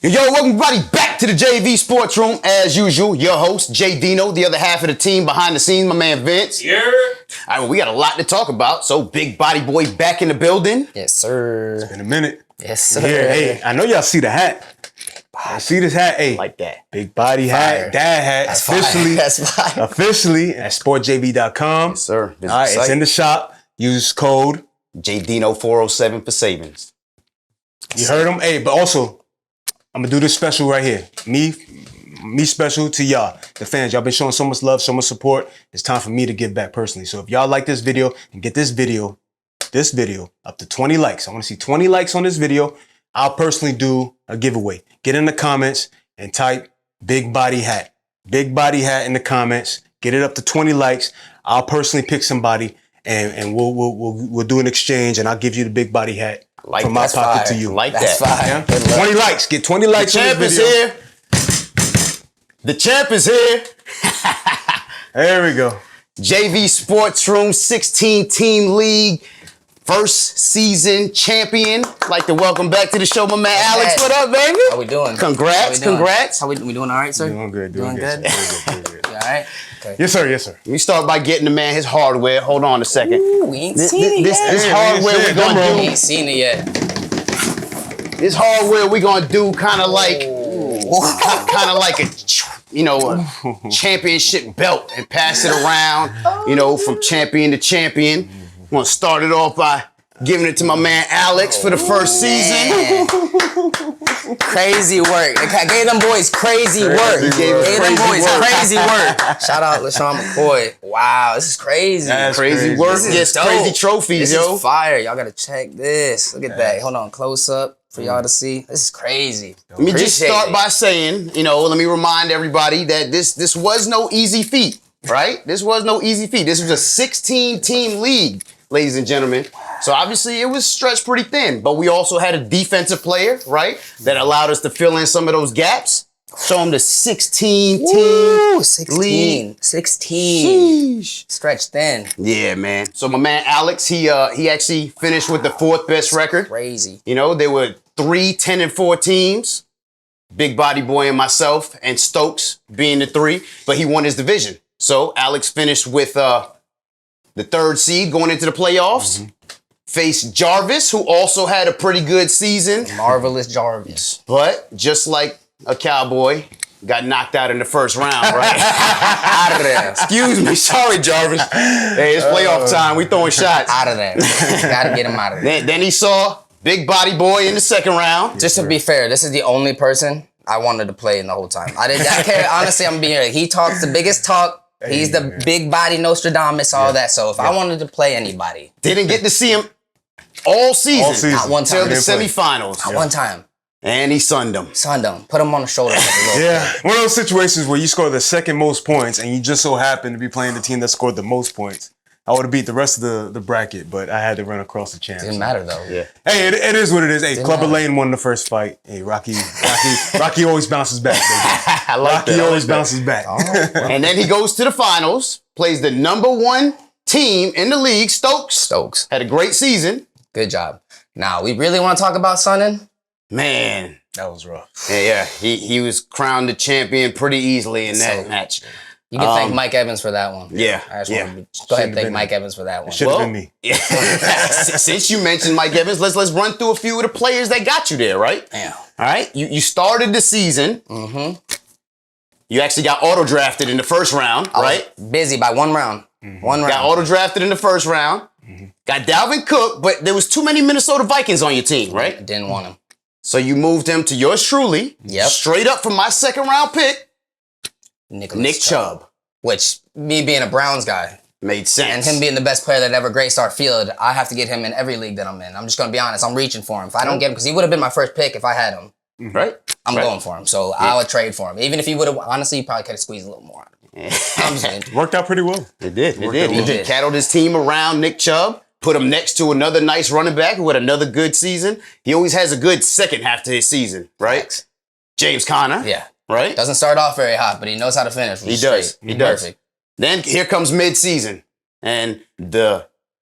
Yo, welcome everybody back to the JV Sports Room. As usual, your host, JDINO, the other half of the team behind the scenes, my man Vince. Yeah. All right, well, we got a lot to talk about. So, Big Body Boy back in the building. Yes, sir. It's been a minute. Yes, sir. Yeah, hey, I know y'all see the hat. I see this hat. Hey, Like that. big body Fire. hat, dad hat. That's officially, fire. That's fire. officially at sportjv.com. Yes, sir. All right, it's in the shop. Use code. JDINO 407 for savings. You heard him? Hey, but also, I'm gonna do this special right here. Me special to y'all, the fans. Y'all been showing so much love, so much support. It's time for me to give back personally. So if y'all like this video and get this video up to 20 likes. I want to see 20 likes on this video. I'll personally do a giveaway. Get in the comments and type big body hat. Big body hat in the comments. Get it up to 20 likes. I'll personally pick somebody and we'll do an exchange and I'll give you the big body hat Like from my that's pocket fire. to you. Like That's that. fire. Yeah? 20 likes. Get 20 likes The on champ this is video. here. The champ is here. There we go. JV Sports Room 16-team league. First season champion. Like to welcome back to the show, my man Alex. What up, baby? How we doing? Congrats, How we doing? congrats. How we doing all right, sir? Doing good. Doing good? Doing good. You all right? Okay. Yes, sir. Yes, sir. We start by getting the man his hardware. Hold on a second. Ooh, we ain't This, seen it this, yet. this Yeah, hardware we we ain't gonna seen it. We do. ain't seen it yet. This hardware we gonna do kind of like a championship belt and pass it around. From champion to champion. I'm gonna start it off by giving it to my man Alex for the first season. Crazy work. I gave them boys crazy work. Gave us Gave them crazy boys work. crazy work. Shout out LaShawn McCoy. Wow, this is crazy. That's Crazy crazy. work This is gets dope. crazy trophies, This yo. is fire. Y'all gotta check this. Look at that. Hold on, close up for y'all to see. This is crazy. Let me just Appreciate start it. by saying, let me remind everybody that this was no easy feat, right? This was no easy feat. This was a 16-team league, ladies and gentlemen. So obviously it was stretched pretty thin, but we also had a defensive player, right, that allowed us to fill in some of those gaps. Show them the 16-team Woo, 16. league. 16. Sheesh. Stretch thin. Yeah, man. So my man Alex, he actually finished with the 4th best record. Crazy. There were 3 10-4 teams. Big Body Boy and myself and Stokes being the 3, but he won his division. So Alex finished with the 3rd seed going into the playoffs. Faced Jarvis, who also had a pretty good season, Marvelous Jarvis. but just like a cowboy, got knocked out in the first round, right? Out of there. Excuse me, sorry, Jarvis. Hey, it's playoff time. We throwing shots. Out of there. Gotta get him out of there. Then he saw Big Body Boy in the 2nd round. Just to be fair, this is the only person I wanted to play in the whole time. I didn't care. Honestly, I'm being like, he talks the biggest talk. He's the big body Nostradamus, all that. So if I wanted to play anybody, Didn't get to see him all season. not one Till time. the Didn't play. semifinals. Not one time. And he sunned him. Son them. Put him on the shoulder. Like a little Yeah, one of those situations where you score the 2nd most points and you just so happen to be playing the team that scored the most points. I would have beat the rest of the bracket, but I had to run across the champs. Didn't matter though. Yeah. Hey, it is what it is. Hey, Clubber matter. Lane won the first fight. Hey, Rocky always bounces back, baby. I like Rocky that. always bounces back. And then he goes to the finals, plays the #1 team in the league, Stokes. Stokes. Had a great season. Good job. Now, we really want to talk about Sonnen? Man. That was rough. Yeah, he was crowned the champion pretty easily in that So- match. You can thank Mike Evans for that one. Yeah, I just yeah. want to go ahead and Shouldn't thank have Mike been Evans for that one. Should have been me. Yeah. Since you mentioned Mike Evans, let's run through a few of the players that got you there, right? Damn. All right. You started the season. You actually got auto-drafted in the first round, right? Busy by 1 round. 1 round. Got auto-drafted in the first round. Got Dalvin Cook, but there was too many Minnesota Vikings on your team, right? Didn't want him. So you moved him to yours truly. Yep. Straight up from my 2nd round pick, Nicholas Nick Chubb. Which, me being a Browns guy, Made and sense. him being the best player that ever graced our field, I have to get him in every league that I'm in. I'm just going to be honest. I'm reaching for him. If I don't get him, because he would have been my first pick if I had him. Right? I'm Right. going for him. So I would trade for him. Even if he would have, honestly, he probably could have squeezed a little more out of him. I'm just saying. Worked out pretty well. It did. It Worked did. out He well. just cattled his team around Nick Chubb, put him next to another nice running back who had another good season. He always has a good second half to his season, right? Facts. James Conner. Yeah. Right? Doesn't start off very hot, but he knows how to finish. He does. He does. Perfect. Then here comes mid-season. And the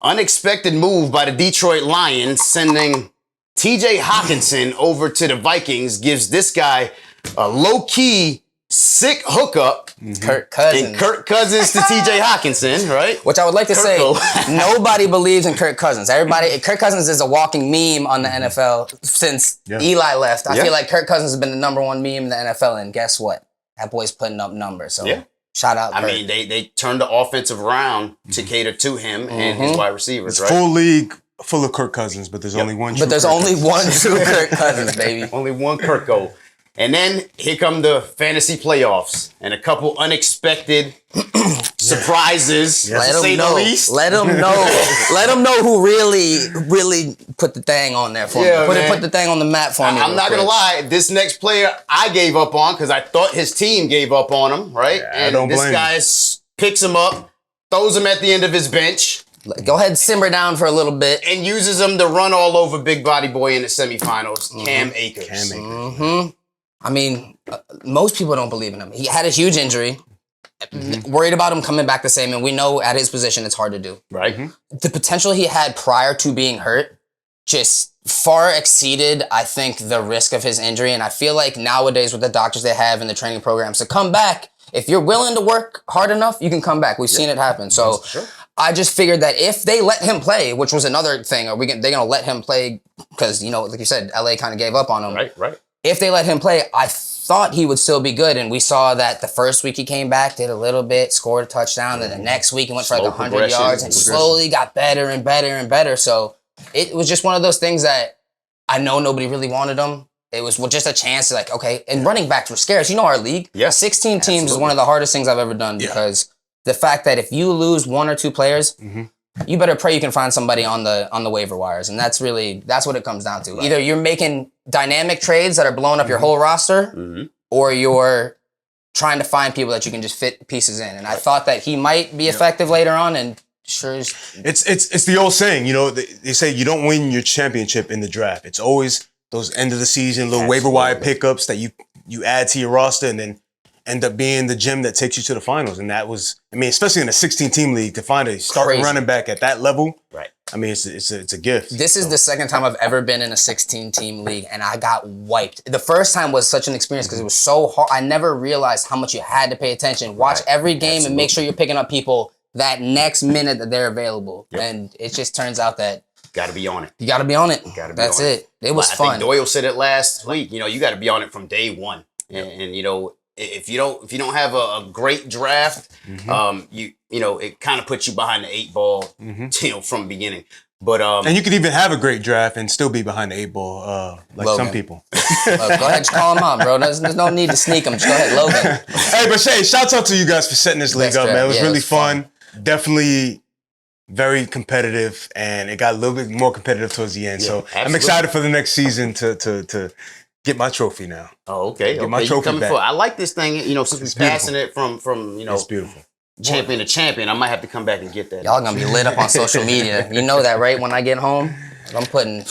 unexpected move by the Detroit Lions sending TJ Hawkinson over to the Vikings gives this guy a low-key sick hookup. Kirk Cousins. And Kirk Cousins to TJ Hawkinson, right? Which I would like to say, Kirko. nobody believes in Kirk Cousins. Kirk Cousins is a walking meme on the NFL since Eli left. I feel like Kirk Cousins has been the #1 meme in the NFL, and guess what? That boy's putting up numbers. So shout out Kirk. I mean, they turned the offensive around to cater to him and his wide receivers, right? Full league full of Kirk Cousins, but there's only one true But there's Kirk only Cousins. one true Kirk Cousins, baby. Only one Kirko. And then here come the fantasy playoffs and a couple unexpected surprises, to say the least. Let them know. Let them know who really put the thing on there for me. Put the thing on the map for me. I'm not going to lie. This next player I gave up on because I thought his team gave up on him, right? Yeah, and I don't this blame guy picks him up, throws him at the end of his bench. Go ahead and simmer down for a little bit. And uses him to run all over Big Body Boy in the semifinals, Cam Akers. I mean, most people don't believe in him. He had a huge injury. Worried about him coming back the same, and we know at his position it's hard to do. Right. The potential he had prior to being hurt just far exceeded, I think, the risk of his injury. And I feel like nowadays with the doctors they have and the training programs to come back, if you're willing to work hard enough, you can come back. We've seen it happen. So I just figured that if they let him play, which was another thing, they're going to let him play because, you know, like you said, LA kind of gave up on him. Right. If they let him play, I thought he would still be good. And we saw that the first week he came back, did a little bit, scored a touchdown. Then the next week he went for like 100 yards and slowly got better and better and better. So it was just one of those things that I know nobody really wanted him. It was just a chance to like, okay, and running backs were scarce. You know our league. 16 teams is one of the hardest things I've ever done because the fact that if you lose one or two players, you better pray you can find somebody on the waiver wires. And that's what it comes down to. Either you're making dynamic trades that are blowing up your whole roster or you're trying to find people that you can just fit pieces in. And I thought that he might be effective later on, and sure is. It's the old saying, you know, they say you don't win your championship in the draft. It's always those end of the season little waiver wire pickups that you add to your roster and then end up being the gem that takes you to the finals. And that was, I mean, especially in a 16-team league, to find a starting running back at that level, I mean, it's a gift. This is the second time I've ever been in a 16-team league, and I got wiped. The first time was such an experience because it was so hard. I never realized how much you had to pay attention. Watch every game and make sure you're picking up people that next minute that they're available. And it just turns out that got to be on it. You got to be on it. That's it. It was fun. I think Doyle said it last week. You know, you got to be on it from day one. And you know, if you don't have a great draft, you know, it kind of puts you behind the 8 ball, you know, from the beginning. But and you could even have a great draft and still be behind the 8 ball, like Logan. some people. Go ahead, just call him out, bro. There's no need to sneak him. Just go ahead, Logan. Hey, but Shay, shouts out to you guys for setting this league up, man. It was really fun. Definitely very competitive, and it got a little bit more competitive towards the end. So I'm excited for the next season to get my trophy now. Oh, okay. Get my trophy back. I like this thing, you know, since we're passing it from you know, it's beautiful. Champion to champion. I might have to come back and get that. Y'all gonna be lit up on social media. You know that, right? When I get home, I'm putting.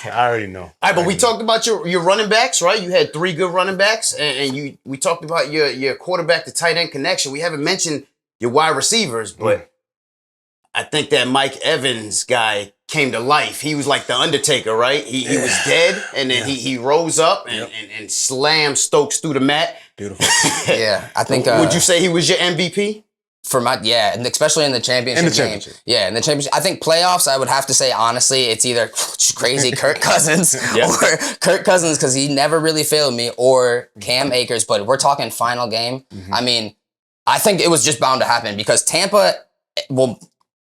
I already know. All right, but we talked about your running backs, right? You had 3 good running backs, and we talked about your quarterback to tight end connection. We haven't mentioned your wide receivers, but I think that Mike Evans guy came to life. He was like the Undertaker, right? He was dead, and then he rose up and slammed Stokes through the mat. Beautiful. Yeah, I think. Would you say he was your MVP? For my and especially in the championship game. Yeah, in the championship. I think playoffs, I would have to say honestly, it's either crazy Kirk Cousins or Kirk Cousins because he never really failed me, or Cam Akers. But we're talking final game. I mean, I think it was just bound to happen because Tampa, well,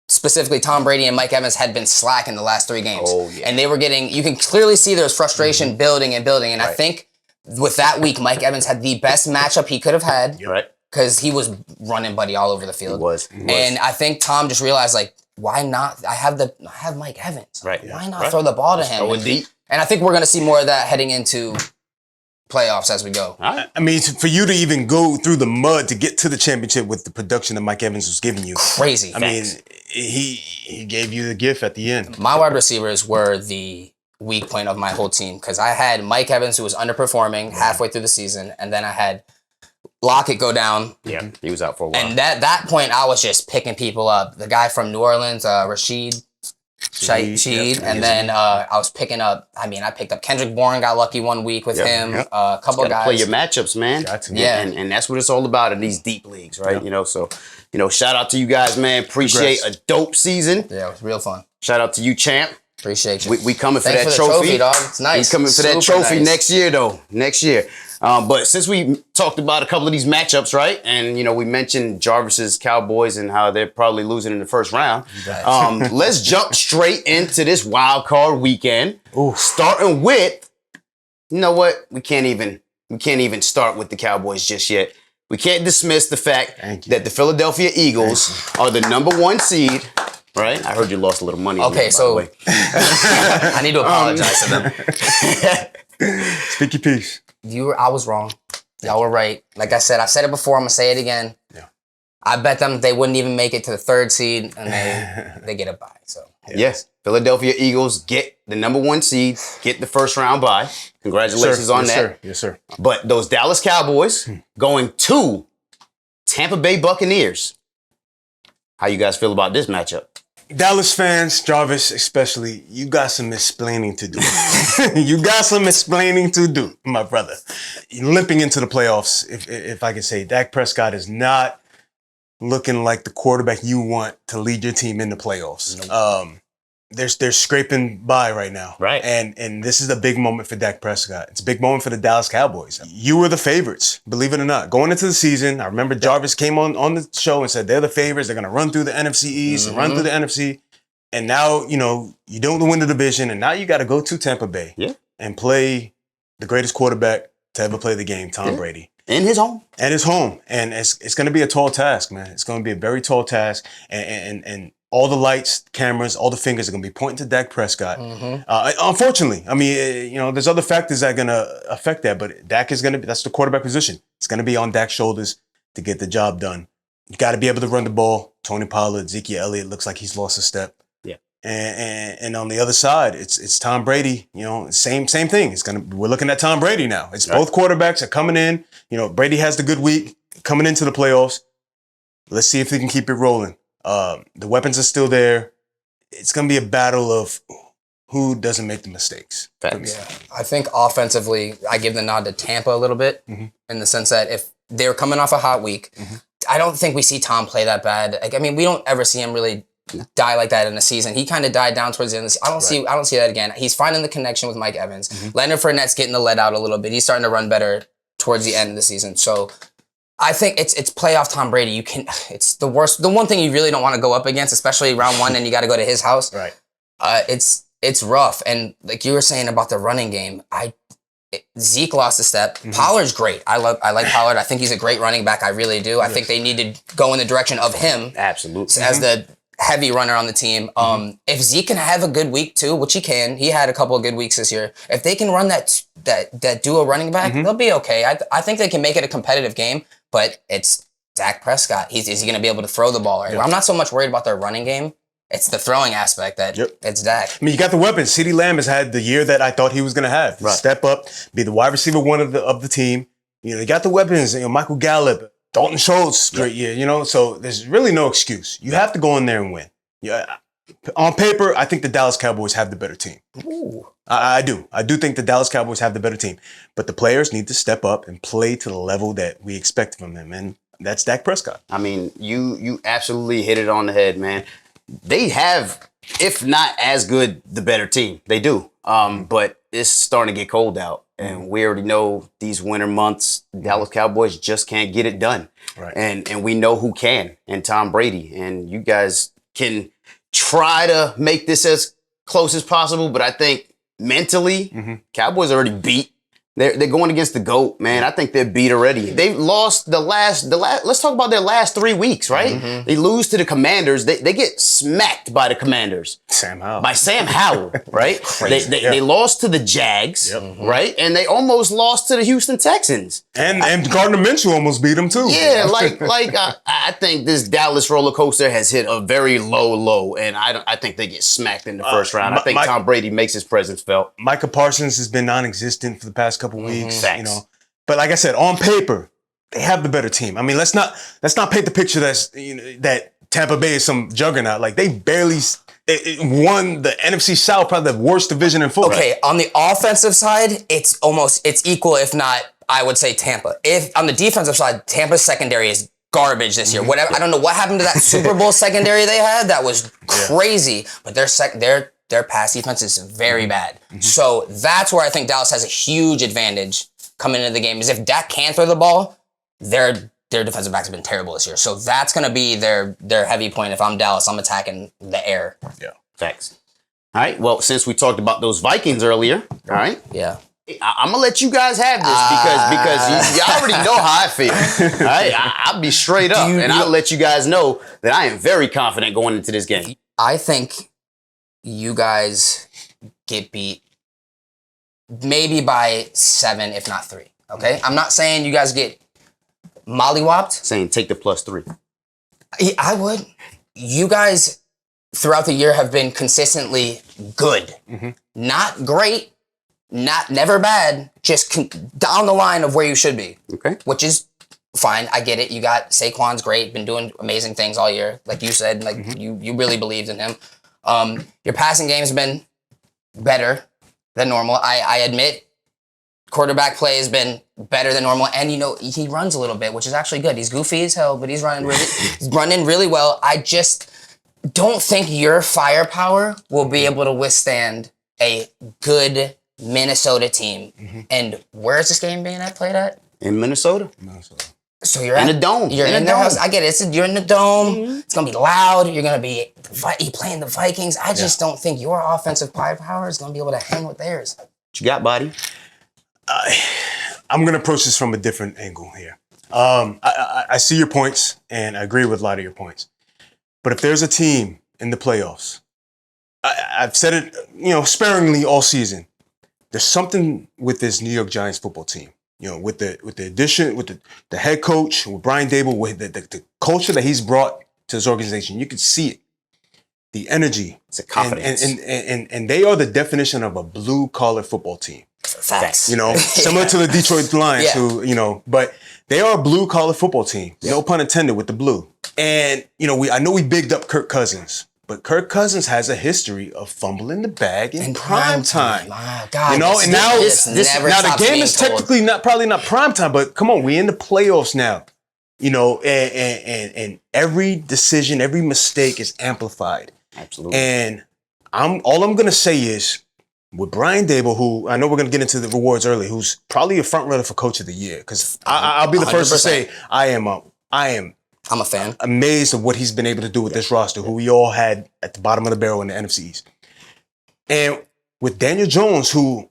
specifically Tom Brady and Mike Evans had been slack in the last 3 games. And they were getting, you can clearly see there's frustration building and building. And I think with that week, Mike Evans had the best matchup he could have had. Because he was running Buddy all over the field. He was. And I think Tom just realized, like, why not? I have Mike Evans. Why not throw the ball to him? Throw it deep. And I think we're going to see more of that heading into playoffs as we go. I mean, for you to even go through the mud to get to the championship with the production that Mike Evans was giving you. Crazy. I mean, he gave you the gift at the end. My wide receivers were the weak point of my whole team because I had Mike Evans, who was underperforming halfway through the season, and then I had Lockett go down. Yeah, he was out for a while. And that point, I was just picking people up. The guy from New Orleans, Rashid, Shaheed, and then I was picking up. I mean, I picked up Kendrick Bourne. Got lucky 1 week with him. A couple guys. Play your matchups, man. Yeah, and that's what it's all about in these deep leagues, right? You know, so shout out to you guys, man. Appreciate a dope season. Yeah, it was real fun. Shout out to you, champ. Appreciate you. We coming for Thanks that for the trophy. dog. It's nice. We coming for that Super trophy nice. next year, though. Next year. But since we talked about a couple of these matchups, right? And, we mentioned Jarvis's Cowboys and how they're probably losing in the first round. Let's jump straight into this wild card weekend. Starting with, you know what? We can't even start with the Cowboys just yet. We can't dismiss the fact that the Philadelphia Eagles are the #1 seed. Right? I heard you lost a little money. Okay, so I need to apologize to them. Speak your piece. I was wrong. Y'all were right. Like I said it before. I'm gonna say it again. Yeah. I bet them they wouldn't even make it to the 3rd seed, and they get a bye. So yes, Philadelphia Eagles get the #1 seed, get the first round bye. Congratulations on that. Yes, sir. But those Dallas Cowboys going to Tampa Bay Buccaneers. How you guys feel about this matchup? Dallas fans, Jarvis especially, you got some explaining to do. You got some explaining to do, my brother. Limping into the playoffs, if I can say. Dak Prescott is not looking like the quarterback you want to lead your team in the playoffs. They're scraping by right now. Right. And this is a big moment for Dak Prescott. It's a big moment for the Dallas Cowboys. You were the favorites, believe it or not. Going into the season, I remember Jarvis came on the show and said they're the favorites. They're going to run through the NFC East and run through the NFC. And now, you don't win the division, and now you got to go to Tampa Bay and play the greatest quarterback to ever play the game, Tom Brady. In his home. And his home. And it's going to be a tall task, man. It's going to be a very tall task. And all the lights, cameras, all the fingers are going to be pointing to Dak Prescott. Unfortunately, I mean, there's other factors that are going to affect that, but Dak is going to be, that's the quarterback position. It's going to be on Dak's shoulders to get the job done. You got to be able to run the ball. Tony Pollard, Ezekiel Elliott looks like he's lost a step. Yeah. And on the other side, it's Tom Brady. Same thing. We're looking at Tom Brady now. It's both quarterbacks are coming in. Brady has the good week coming into the playoffs. Let's see if they can keep it rolling. The weapons are still there. It's going to be a battle of who doesn't make the mistakes. Yeah. I think offensively, I give the nod to Tampa a little bit in the sense that if they're coming off a hot week, I don't think we see Tom play that bad. Like, I mean, we don't ever see him really die like that in a season. He kind of died down towards the end of the season. I don't see that again. He's finding the connection with Mike Evans. Leonard Fournette's getting the let out a little bit. He's starting to run better towards the end of the season. So I think it's playoff Tom Brady. It's the worst. The one thing you really don't want to go up against, especially round 1, and you got to go to his house. Right. It's rough. And like you were saying about the running game, Zeke lost a step. Pollard's great. I like Pollard. I think he's a great running back. I really do. I think they need to go in the direction of him. Absolutely. As the heavy runner on the team. If Zeke can have a good week too, which he can, he had a couple of good weeks this year. If they can run that duo running back, they'll be okay. I think they can make it a competitive game, but it's Dak Prescott. Is he going to be able to throw the ball? Right? I'm not so much worried about their running game. It's the throwing aspect that it's Dak. I mean, you got the weapons. CeeDee Lamb has had the year that I thought he was going to have. Step up, be the wide receiver one of the team. You got the weapons. Michael Gallup, Dalton Schultz, great year. So there's really no excuse. You have to go in there and win. Yeah. On paper, I think the Dallas Cowboys have the better team. I do. I do think the Dallas Cowboys have the better team. But the players need to step up and play to the level that we expect from them. And that's Dak Prescott. I mean, you absolutely hit it on the head, man. They have, if not as good, the better team. They do. But it's starting to get cold out. And we already know these winter months, Dallas Cowboys just can't get it done. Right. And we know who can, and Tom Brady. And you guys can try to make this as close as possible, but I think mentally, Cowboys already beat. They're going against the GOAT, man. I think they're beat already. They've lost the last. Let's talk about their last 3 weeks, right? They lose to the Commanders. They get smacked by the Commanders. By Sam Howell, right? They lost to the Jags, right? And they almost lost to the Houston Texans. And Gardner Minshew almost beat them too. Yeah, I think this Dallas roller coaster has hit a very low, and I think they get smacked in the first round. I think Tom Brady makes his presence felt. Micah Parsons has been non-existent for the past couple weeks, But like I said, on paper, they have the better team. I mean, let's not paint the picture that Tampa Bay is some juggernaut. Like they barely it won the NFC South, probably the worst division in football. Okay, on the offensive side, it's equal, if not, I would say Tampa. If on the defensive side, Tampa's secondary is garbage this year. Whatever, I don't know what happened to that Super Bowl secondary they had. That was crazy. But their pass defense is very bad. So that's where I think Dallas has a huge advantage coming into the game. Is if Dak can throw the ball, their defensive backs have been terrible this year. So that's going to be their heavy point. If I'm Dallas, I'm attacking the air. Yeah. Facts. All right. Well, since we talked about those Vikings earlier, all right. Yeah. I'm gonna let you guys have this because you already know how I feel. All right? I'll be straight up, and I'll let you guys know that I am very confident going into this game. I think you guys get beat maybe by 7, if not 3. Okay? I'm not saying you guys get mollywopped. Saying take the +3. I would. You guys throughout the year have been consistently good. Not great. Never bad, just down the line of where you should be. Okay. Which is fine. I get it. You got Saquon's great, been doing amazing things all year. Like you said, like you really believed in him. Your passing game has been better than normal. I admit quarterback play has been better than normal. And he runs a little bit, which is actually good. He's goofy as hell, but he's running really well. I just don't think your firepower will be able to withstand a good Minnesota team. And where is this game being played at? In Minnesota. So you're in at a dome. You're in their house. I get it. You're in the dome. It's gonna be loud. You're gonna be playing the Vikings. I just don't think your offensive firepower is gonna be able to hang with theirs. What you got, buddy? I'm gonna approach this from a different angle here. I see your points, and I agree with a lot of your points. But if there's a team in the playoffs, I've said it, sparingly all season. There's something with this New York Giants football team. With the addition, with the head coach, with Brian Daboll, with the culture that he's brought to this organization, you can see it. The energy. It's a confidence. And they are the definition of a blue-collar football team. Facts. Similar to the Detroit Lions, but they are a blue-collar football team. No pun intended with the blue. And, I know we bigged up Kirk Cousins. But Kirk Cousins has a history of fumbling the bag in prime time. Oh, God, and now the game is technically probably not prime time, but come on, we're in the playoffs now. And every decision, every mistake is amplified. Absolutely. And all I'm gonna say is with Brian Daboll, who I know we're gonna get into the rewards early, who's probably a front runner for Coach of the Year, because I'll be the first to say I'm a fan. Amazed of what he's been able to do with this roster, who we all had at the bottom of the barrel in the NFC East. And with Daniel Jones, who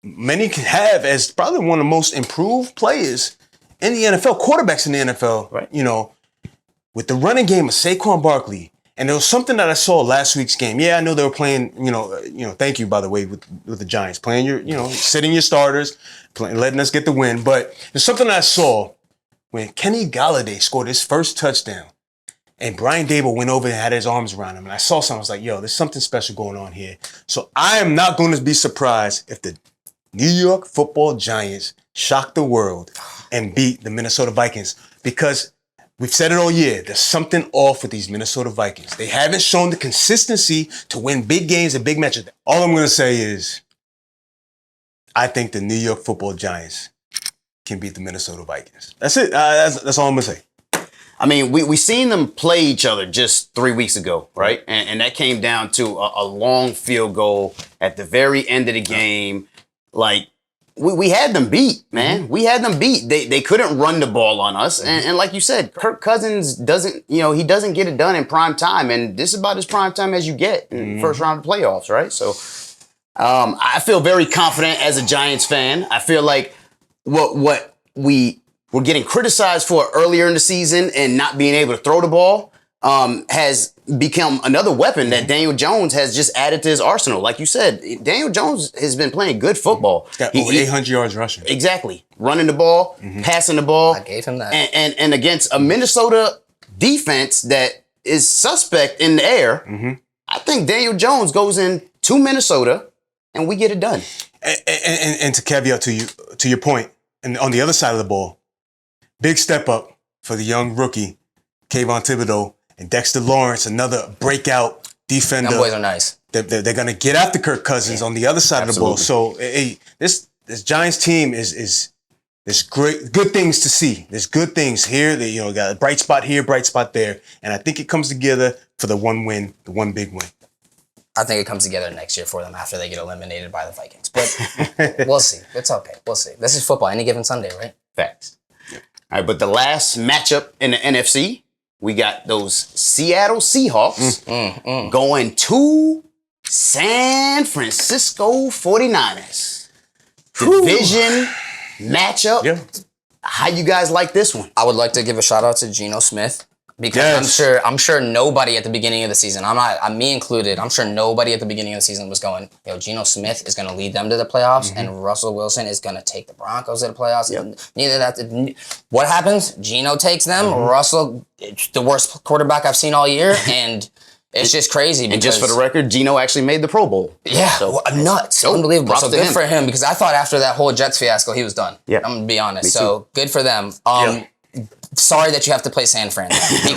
many can have as probably one of the most improved players in the NFL, quarterbacks in the NFL, right. With the running game of Saquon Barkley. And there was something that I saw last week's game. Yeah, I know they were playing, thank you, by the way, with the Giants, playing sitting your starters, letting us get the win. But there's something I saw when Kenny Galladay scored his first touchdown and Brian Daboll went over and had his arms around him. And I saw something, I was like, there's something special going on here. So I am not going to be surprised if the New York Football Giants shock the world and beat the Minnesota Vikings, because we've said it all year. There's something off with these Minnesota Vikings. They haven't shown the consistency to win big games and big matches. All I'm going to say is I think the New York Football Giants can beat the Minnesota Vikings. That's it. That's all I'm going to say. I mean, we seen them play each other just 3 weeks ago, right? And that came down to a long field goal at the very end of the game. Like, we had them beat, man. We had them beat. They couldn't run the ball on us. And like you said, Kirk Cousins doesn't get it done in prime time. And this is about as prime time as you get in the first round of playoffs, right? So I feel very confident as a Giants fan. I feel like what we were getting criticized for earlier in the season and not being able to throw the ball has become another weapon that Daniel Jones has just added to his arsenal. Like you said, Daniel Jones has been playing good football. Got over 800 yards rushing. Exactly. Running the ball, passing the ball. I gave him that. And against a Minnesota defense that is suspect in the air, I think Daniel Jones goes in to Minnesota and we get it done. And to caveat to your point, and on the other side of the ball, big step up for the young rookie, Kayvon Thibodeau, and Dexter Lawrence, another breakout defender. Them boys are nice. They're gonna get after Kirk Cousins on the other side of the ball. So this Giants team is there's good things to see. There's good things here. They got a bright spot here, bright spot there, and I think it comes together for the one win, the one big win. I think it comes together next year for them after they get eliminated by the Vikings. But we'll see. It's okay. We'll see. This is football. Any given Sunday, right? Facts. All right, but the last matchup in the NFC, we got those Seattle Seahawks going to San Francisco 49ers. Division matchup. Yeah. How you guys like this one? I would like to give a shout out to Geno Smith. Because I'm sure nobody at the beginning of the season, me included, I'm sure nobody at the beginning of the season was going, Geno Smith is going to lead them to the playoffs and Russell Wilson is going to take the Broncos to the playoffs. Yep. What happens? Geno takes them. Russell, the worst quarterback I've seen all year, and it's just crazy. And just for the record, Geno actually made the Pro Bowl. Yeah, so, nuts. Unbelievable. So good for him, because I thought after that whole Jets fiasco, he was done. Yeah. I'm going to be honest. So good for them. Sorry that you have to play San Fran.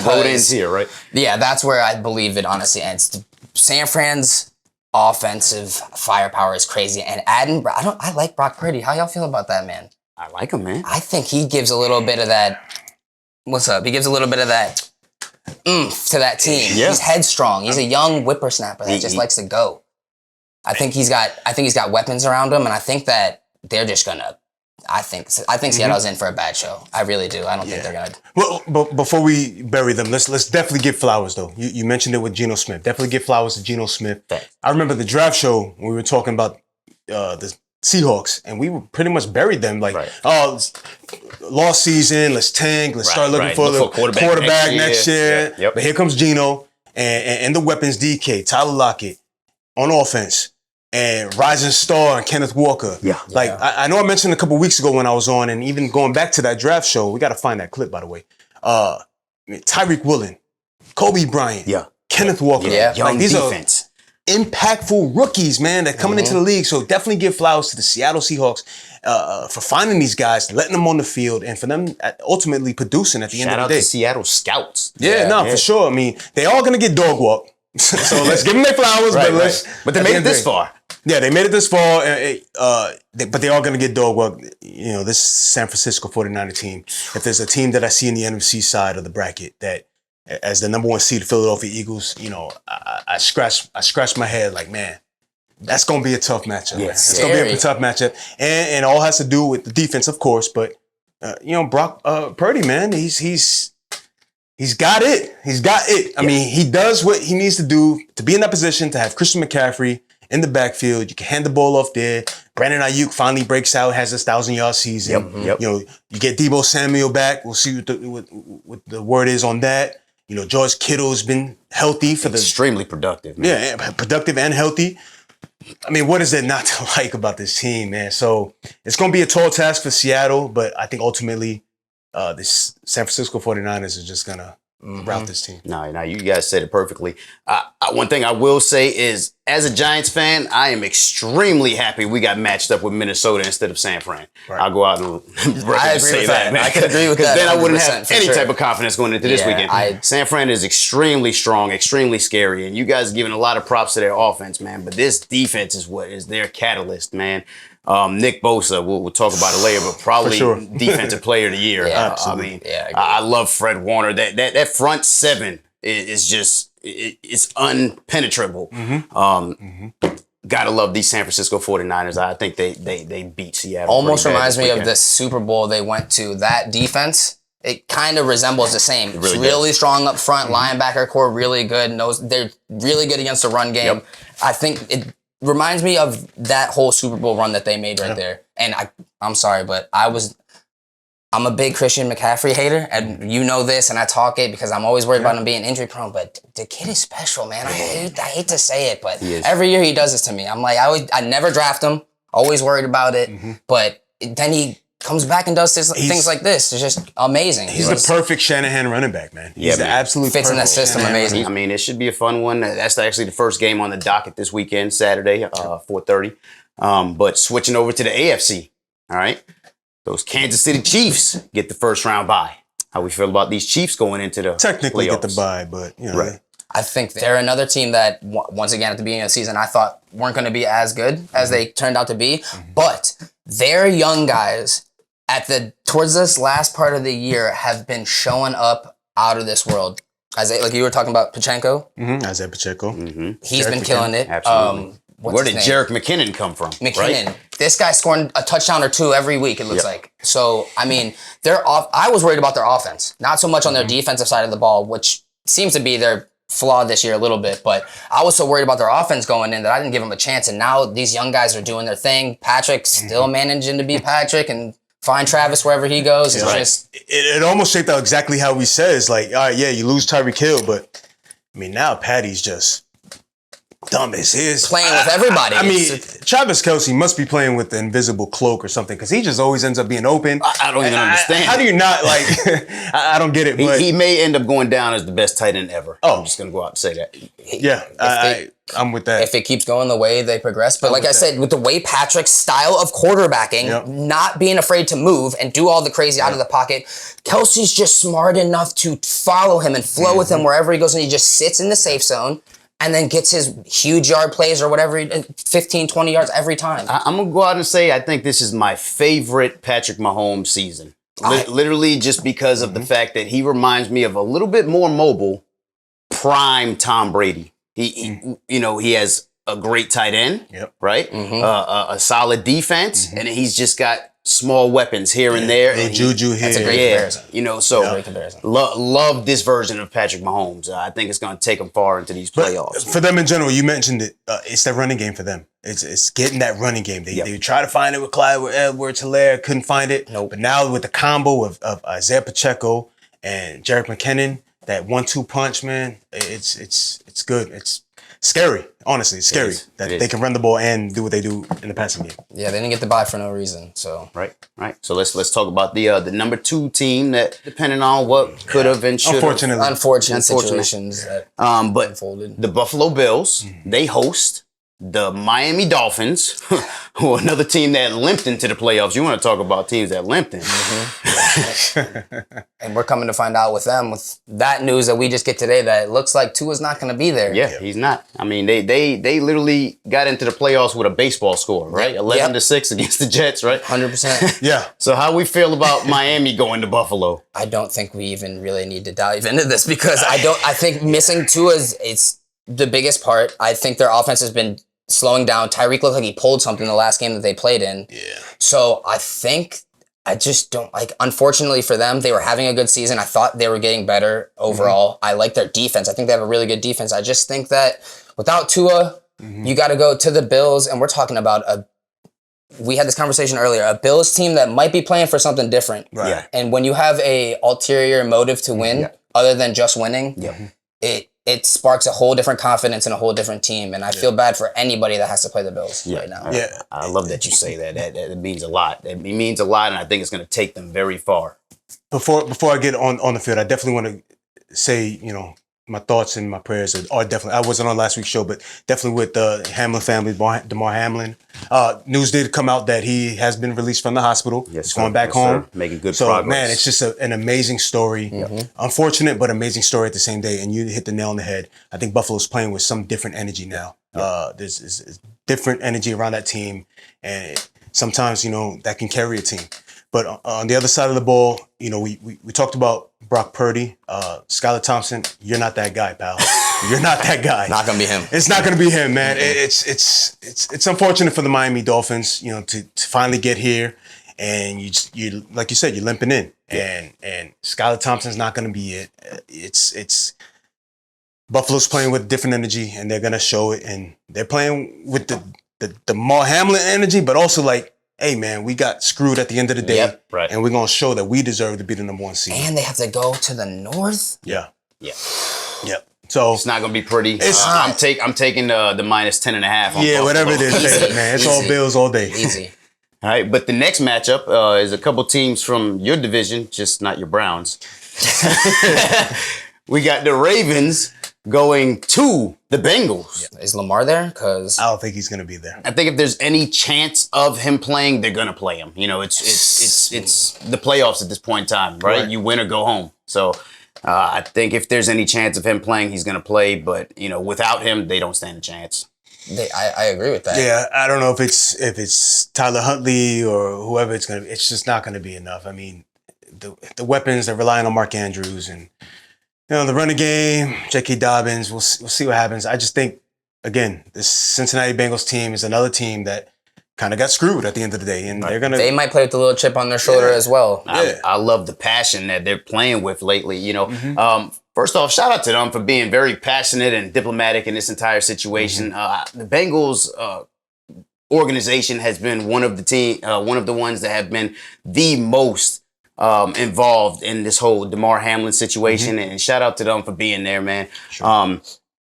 Road ends here, right? Yeah, that's where I believe it honestly ends. San Fran's offensive firepower is crazy, and I like Brock Purdy. How y'all feel about that, man? I like him, man. I think he gives a little bit of that. What's up? He gives a little bit of that to that team. Yeah. He's headstrong. He's a young whippersnapper that just likes to go. I think he's got weapons around him, and I think that they're just gonna. I think Seattle's in for a bad show. I really do. I don't think they're gonna. Well, but before we bury them, let's definitely give flowers though. You mentioned it with Geno Smith. Definitely give flowers to Geno Smith. I remember the draft show when we were talking about the Seahawks, and we pretty much buried them like, lost season. Let's tank. Let's start looking for the quarterback next year. Yep. But here comes Geno and the weapons. DK, Tyler Lockett on offense. And Rising Star and Kenneth Walker. I know I mentioned a couple weeks ago when I was on, and even going back to that draft show, we got to find that clip, by the way. Tyreek Woolen, Kobe Bryant, Kenneth Walker. Young these defense. Are impactful rookies, man, that coming into the league. So definitely give flowers to the Seattle Seahawks for finding these guys, letting them on the field, and for them ultimately producing at the end of the day. Shout out to Seattle Scouts. For sure. I mean, they all going to get dog walked. So let's give them their flowers, but they made it this far. Yeah, they made it this far, but they are going to get dog walked. This San Francisco 49er team, if there's a team that I see in the NFC side of the bracket that, as the number one seed, Philadelphia Eagles, I scratch my head like, man, that's going to be a tough matchup. It's going to be a tough matchup. And it all has to do with the defense, of course, but, Brock Purdy, man, he's got it. He's got it. I mean, he does what he needs to do to be in that position, to have Christian McCaffrey in the backfield. You can hand the ball off there. Brandon Ayuk finally breaks out, has this 1,000-yard season. You get Deebo Samuel back. We'll see what the word is on that. George Kittle's been healthy for extremely productive, man. Yeah, productive and healthy. I mean, what is there not to like about this team, man? So it's going to be a tall task for Seattle, but I think ultimately this San Francisco 49ers are just going to route this team. No, you guys said it perfectly. One thing I will say is, as a Giants fan, I am extremely happy we got matched up with Minnesota instead of San Fran. Right. I'll go out and say that, man. I can agree with that. Because then I wouldn't have any type of confidence going into this weekend. San Fran is extremely strong, extremely scary, and you guys are giving a lot of props to their offense, man. But this defense is what is their catalyst, man. Nick Bosa, we'll talk about it later, but probably defensive player of the year. Absolutely. I love Fred Warner. That front seven is just it's unpenetrable. Gotta love these San Francisco 49ers. I think they beat Seattle. Almost reminds me of the Super Bowl they went to. That defense, it kind of resembles the same. It's really strong up front. Linebacker core really good. They're really good against the run game. I think it reminds me of that whole Super Bowl run that they made right there. And I'm sorry, but I'm a big Christian McCaffrey hater, and you know this, and I talk it because I'm always worried about him being injury prone, but the kid is special, man. I hate to say it, but every year he does this to me. I'm like, I never draft him, always worried about it, but then he comes back and does things like this. It's just amazing. He's the perfect Shanahan running back, man. He's the absolute fits in that system. Shanahan amazing. I mean, it should be a fun one. That's actually the first game on the docket this weekend, Saturday, 4:30. But switching over to the AFC, all right? Those Kansas City Chiefs get the first round bye. How we feel about these Chiefs going into the technically playoffs? Get the bye, but I think they're another team that, once again, at the beginning of the season, I thought weren't going to be as good as they turned out to be. But their young guys towards this last part of the year have been showing up out of this world. Like you were talking about Pachenko. Isaiah Pacheco. He's been killing it. Absolutely. What's Where his did name? Jerick McKinnon come from? McKinnon. Right? This guy's scoring a touchdown or two every week, it looks like. So, I mean, I was worried about their offense. Not so much on their defensive side of the ball, which seems to be their flaw this year a little bit. But I was so worried about their offense going in that I didn't give them a chance. And now these young guys are doing their thing. Patrick still managing to be Patrick and find Travis wherever he goes. It's just... It almost shaped out exactly how we said. It's like, all right, yeah, you lose Tyreek Hill, but I mean, now Patty's just dumb as his. Playing with everybody. I mean, Travis Kelce must be playing with the invisible cloak or something because he just always ends up being open. I don't even understand. How do you not, like, I don't get it. But He may end up going down as the best tight end ever. I'm just going to go out and say that. yeah, I'm with that. If it keeps going the way they progress. But like I said, with the way Patrick's style of quarterbacking, not being afraid to move and do all the crazy out of the pocket, Kelsey's just smart enough to follow him and flow with him wherever he goes, and he just sits in the safe zone and then gets his huge yard plays or whatever, 15, 20 yards every time. I'm going to go out and say I think this is my favorite Patrick Mahomes season. Literally just because of the fact that he reminds me of a little bit more mobile, prime Tom Brady. He has a great tight end, right? A solid defense, and he's just got small weapons here and there. And Juju here. That's a great comparison. Great comparison. Love this version of Patrick Mahomes. I think it's going to take them far into these playoffs. For them in general, you mentioned it. It's that running game for them. It's getting that running game. They try to find it with Clyde, with Edwards, Hilaire, couldn't find it. But now with the combo of Isaiah Pacheco and Jerick McKinnon, that 1-2 punch, man, it's good. It's scary. Honestly, it's scary that they can run the ball and do what they do in the passing game. Yeah, they didn't get the bye for no reason. So right. So let's talk about the number 2 team that, depending on what could have and should have. Unfortunate situations that but unfolded. The Buffalo Bills, they host the Miami Dolphins, who are another team that limped into the playoffs. You want to talk about teams that limped in. And we're coming to find out with them, with that news that we just get today, that it looks like Tua's not going to be there. Yeah, he's not. I mean, they literally got into the playoffs with a baseball score, right? 11-6 against the Jets, right? 100%. Yeah. So how we feel about Miami going to Buffalo? I don't think we even really need to dive into this because I think missing Tua's, it's the biggest part. I think their offense has been slowing down. Tyreek looked like he pulled something the last game that they played in. Yeah. So I just don't like, unfortunately for them, they were having a good season. I thought they were getting better overall. I like their defense. I think they have a really good defense. I just think that without Tua, you got to go to the Bills, and we're talking about we had this conversation earlier, a Bills team that might be playing for something different. Right. Yeah. And when you have a ulterior motive to win, other than just winning, it sparks a whole different confidence in a whole different team. And I feel bad for anybody that has to play the Bills right now. Yeah. I love that you say that. That means a lot. It means a lot, and I think it's going to take them very far. Before I get on the field, I definitely want to say, my thoughts and my prayers are definitely, I wasn't on last week's show, but definitely with the Hamlin family, DeMar Hamlin. News did come out that he has been released from the hospital. Yes, He's going back home. Making good so, progress. Man, it's just an amazing story. Unfortunate, but amazing story at the same day. And you hit the nail on the head. I think Buffalo's playing with some different energy now. There's different energy around that team. And sometimes, that can carry a team. But on the other side of the ball, we talked about Brock Purdy, Skylar Thompson. You're not that guy, pal. You're not that guy. Not gonna be him. It's not gonna be him, man. It's unfortunate for the Miami Dolphins, to finally get here, and you like you said, you're limping in, and Skylar Thompson's not gonna be it. It's Buffalo's playing with different energy, and they're gonna show it, and they're playing with the Mar Hamlin energy, but also like, hey, man, we got screwed at the end of the day, and we're going to show that we deserve to be the number 1 seed. And they have to go to the north? Yeah. So it's not going to be pretty. I'm taking the -10.5 on Buffalo. Whatever it is, man. It's all Bills all day. Easy. All right, but the next matchup is a couple teams from your division, just not your Browns. We got the Ravens going to the Bengals. Is Lamar there? Because I don't think he's going to be there. I think if there's any chance of him playing, they're going to play him. It's the playoffs at this point in time, right? You win or go home. So I think if there's any chance of him playing, he's going to play. But, you know, without him, they don't stand a chance. I agree with that. Yeah, I don't know if it's Tyler Huntley or whoever it's just not gonna be enough. I mean, the weapons, they're relying on Mark Andrews and the running game, J.K. Dobbins. We'll see what happens. I just think, again, this Cincinnati Bengals team is another team that kind of got screwed at the end of the day, and they might play with a little chip on their shoulder as well. I love the passion that they're playing with lately. You know, first off, shout out to them for being very passionate and diplomatic in this entire situation. The Bengals organization has been one of the ones that have been the most involved in this whole Damar Hamlin situation, and shout out to them for being there, man. Sure.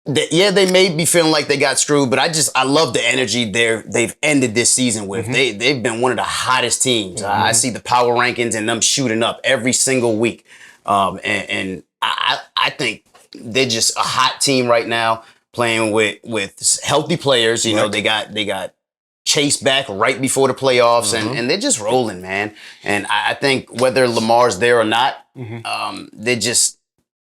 They may be feeling like they got screwed, but I love the energy they've ended this season with. They've been one of the hottest teams. I see the power rankings and them shooting up every single week, and I think they're just a hot team right now, playing with healthy players. You know, they got Chase back right before the playoffs, and they're just rolling, man. And I think whether Lamar's there or not, they're just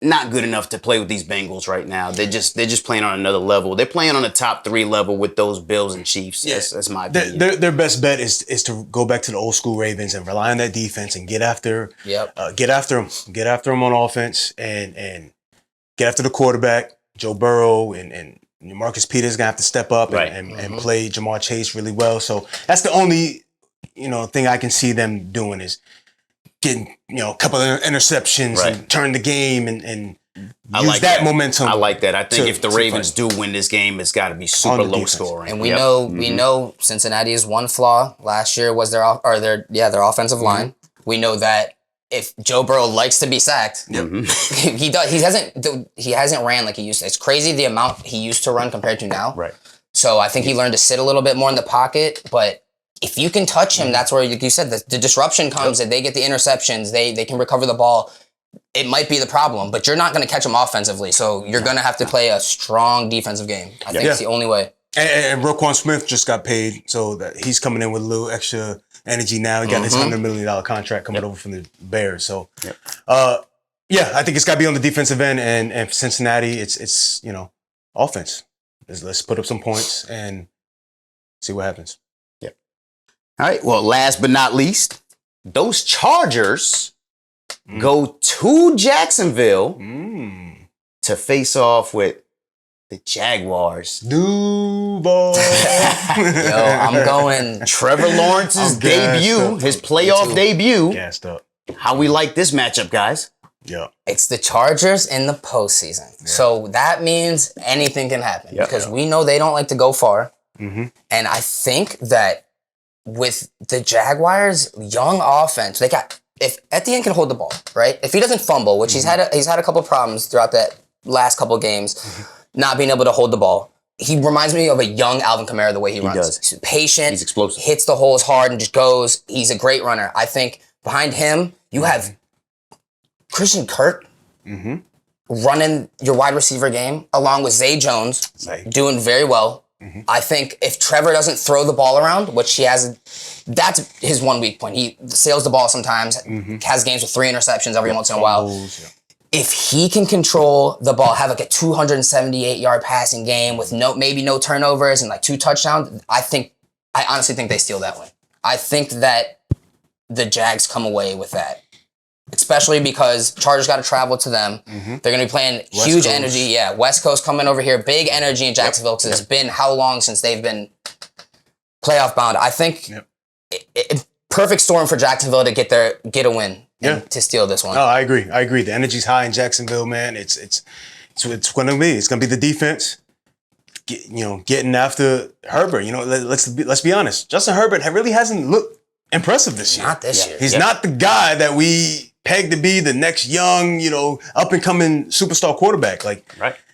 not good enough to play with these Bengals right now. They're just playing on another level. They're playing on the top 3 level with those Bills and Chiefs. Yeah. That's my opinion. Their best bet is to go back to the old school Ravens and rely on that defense and get after them on offense and get after the quarterback, Joe Burrow, and Marcus Peters gonna have to step up and play Jamar Chase really well. So that's the only thing I can see them doing is getting a couple of interceptions and turn the game and use that momentum. I like that. I think if the Ravens do win this game, it's got to be super low scoring. And we know Cincinnati's one flaw last year was their offensive line. We know that if Joe Burrow likes to be sacked, he does. He hasn't ran like he used to. It's crazy the amount he used to run compared to now. Right. So I think he learned to sit a little bit more in the pocket, but if you can touch him, that's where, like you said, the disruption comes and they get the interceptions. They can recover the ball. It might be the problem, but you're not going to catch them offensively. So you're going to have to play a strong defensive game. I think it's the only way. And Roquan Smith just got paid, so that he's coming in with a little extra energy now. He got his $100 million contract coming over from the Bears. So, I think it's got to be on the defensive end. And for Cincinnati, it's offense. Let's put up some points and see what happens. All right. Well, last but not least, those Chargers go to Jacksonville to face off with the Jaguars. Duval. Yo, I'm going Trevor Lawrence's debut, his playoff debut. Gassed up. How we like this matchup, guys? Yeah. It's the Chargers in the postseason. Yeah. So that means anything can happen because we know they don't like to go far. And I think that with the Jaguars' young offense, they got, if Etienne can hold the ball, right? If he doesn't fumble, which he's had a couple problems throughout that last couple games, not being able to hold the ball. He reminds me of a young Alvin Kamara the way he runs. Does. He's patient. He's explosive. Hits the holes hard and just goes. He's a great runner. I think behind him, you have Christian Kirk running your wide receiver game along with Zay Jones doing very well. I think if Trevor doesn't throw the ball around, which he has, that's his one weak point. He sails the ball sometimes, has games with 3 interceptions every once in a while. If he can control the ball, have like a 278-yard passing game with maybe no turnovers and like 2 touchdowns, I honestly think they steal that one. I think that the Jags come away with that. Especially because Chargers got to travel to them. They're going to be playing huge energy. Yeah, West Coast coming over here. Big energy in Jacksonville because it's been how long since they've been playoff bound. I think perfect storm for Jacksonville to get a win and to steal this one. Oh, I agree. The energy's high in Jacksonville, man. It's going to be. It's going to be the defense. Getting after Herbert. Let's be honest. Justin Herbert really hasn't looked impressive this year. Not this year. He's not the guy that we pegged to be the next young, up and coming superstar quarterback.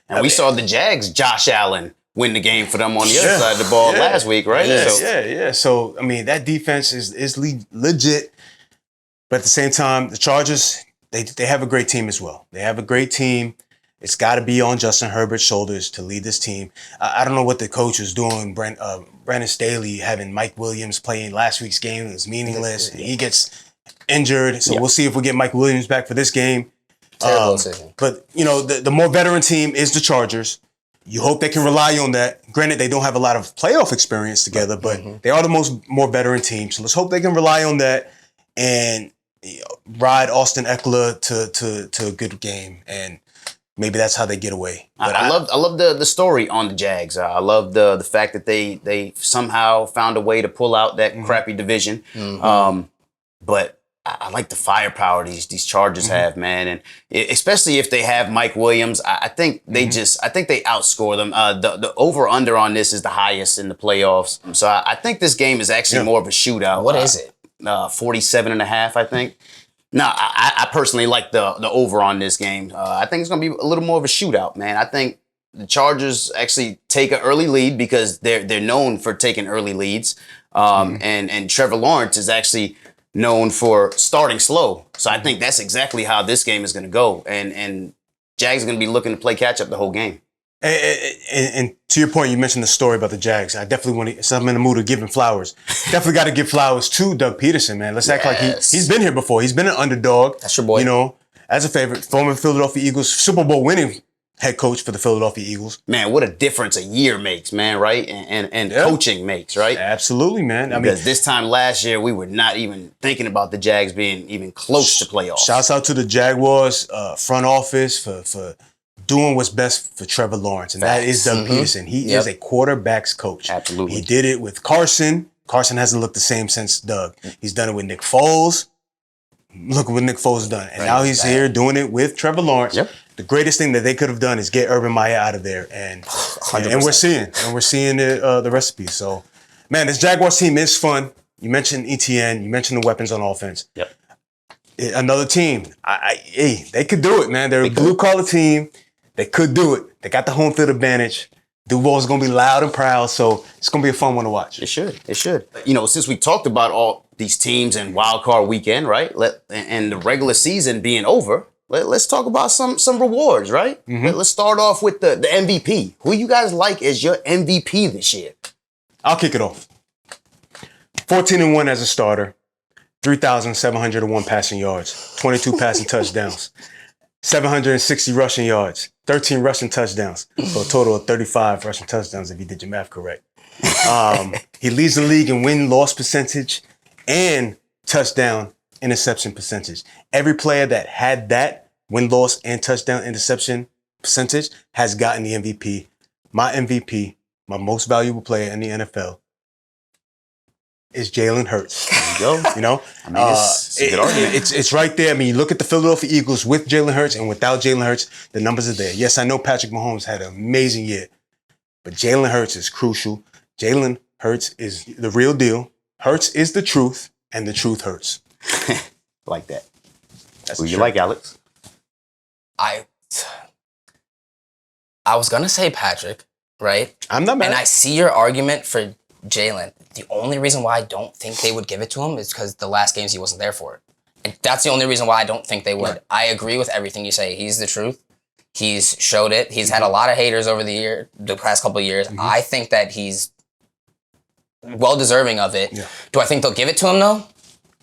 And we saw the Jags, Josh Allen, win the game for them on the other side of the ball last week, right? So I mean, that defense is legit. But at the same time, the Chargers, they have a great team as well. They have a great team. It's got to be on Justin Herbert's shoulders to lead this team. I don't know what the coach is doing. Brandon Staley having Mike Williams playing last week's game. It was meaningless. He gets injured. So we'll see if we get Mike Williams back for this game. Terrible decision. But, you know, the more veteran team is the Chargers. You hope they can rely on that. Granted, they don't have a lot of playoff experience together, but they are the more veteran team. So let's hope they can rely on that and ride Austin Eckler to a good game. And maybe that's how they get away. But I love the story on the Jags. I love the fact that they somehow found a way to pull out that crappy division. But I like the firepower these Chargers have, man, and especially if they have Mike Williams. I think they outscore them. The over under on this is the highest in the playoffs. So I think this game is actually more of a shootout. What is it? 47.5, I think. No, I personally like the over on this game. I think it's going to be a little more of a shootout, man. I think the Chargers actually take an early lead because they're known for taking early leads. And Trevor Lawrence is actually known for starting slow. So I think that's exactly how this game is going to go. And Jags are going to be looking to play catch up the whole game. And to your point, you mentioned the story about the Jags. I definitely want to, so I'm in the mood of giving flowers. Definitely got to give flowers to Doug Peterson, man. Let's act like he's been here before. He's been an underdog. That's your boy. You know, as a favorite, former Philadelphia Eagles, Super Bowl winning head coach for the Philadelphia Eagles. Man, what a difference a year makes, man, right? And coaching makes, right? Absolutely, man. Because this time last year, we were not even thinking about the Jags being even close to playoffs. Shouts out to the Jaguars front office for doing what's best for Trevor Lawrence. And that is Doug Peterson. He is a quarterback's coach. Absolutely. He did it with Carson. Carson hasn't looked the same since Doug. He's done it with Nick Foles. Look what Nick Foles has done. And now he's here doing it with Trevor Lawrence. Yep. The greatest thing that they could have done is get Urban Meyer out of there. And we're seeing the recipe. So, man, this Jaguars team is fun. You mentioned ETN. You mentioned the weapons on offense. Yep. Another team. They could do it, man. They're a blue-collar team. They could do it. They got the home field advantage. Duval's going to be loud and proud, so it's going to be a fun one to watch. It should. It should. You know, since we talked about all these teams and wild card weekend, right? And the regular season being over, let's talk about some rewards, right? Let's start off with the MVP. Who you guys like as your MVP this year? I'll kick it off. 14-1 as a starter, 3,701 passing yards, 22 passing touchdowns, 760 rushing yards, 13 rushing touchdowns, for a total of 35 rushing touchdowns if you did your math correct. He leads the league in win-loss percentage and touchdown interception percentage. Every player that had that win-loss and touchdown interception percentage has gotten the MVP. My MVP, my most valuable player in the NFL, is Jalen Hurts. There you go. You know, I mean, it's a good argument. It's right there. I mean, you look at the Philadelphia Eagles with Jalen Hurts and without Jalen Hurts, the numbers are there. Yes, I know Patrick Mahomes had an amazing year, but Jalen Hurts is crucial. Jalen Hurts is the real deal. Hurts is the truth, and the truth hurts. Like that. That's who you like, Alex? I was gonna say Patrick, right? I'm not mad. And I see your argument for Jalen. The only reason why I don't think they would give it to him is because the last games he wasn't there for it. And that's the only reason why I don't think they would. Right. I agree with everything you say. He's the truth. He's showed it. He's had a lot of haters over the past couple of years. I think that he's well deserving of it. Yeah. Do I think they'll give it to him though?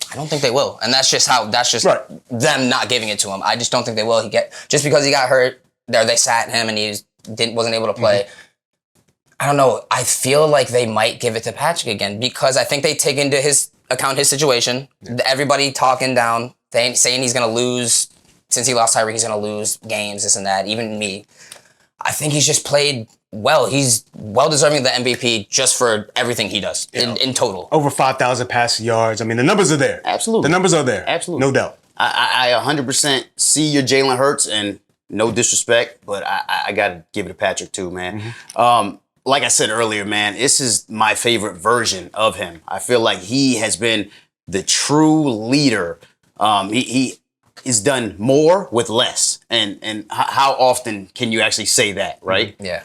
I don't think they will. And that's just them not giving it to him. I just don't think they will. Just because he got hurt, they sat him and he wasn't able to play. I don't know. I feel like they might give it to Patrick again because I think they take into account his situation. Yeah. Everybody talking down, saying he's going to lose. Since he lost Tyreek, he's going to lose games, this and that. Even me. I think he's just played well. He's well deserving of the MVP just for everything he does in total. Over 5,000 passing yards. I mean, the numbers are there. Absolutely. The numbers are there. Absolutely. No doubt. I 100% see your Jalen Hurts, and no disrespect, but I got to give it to Patrick too, man. Like I said earlier, man, this is my favorite version of him. I feel like he has been the true leader. He has done more with less. And how often can you actually say that, right? Yeah.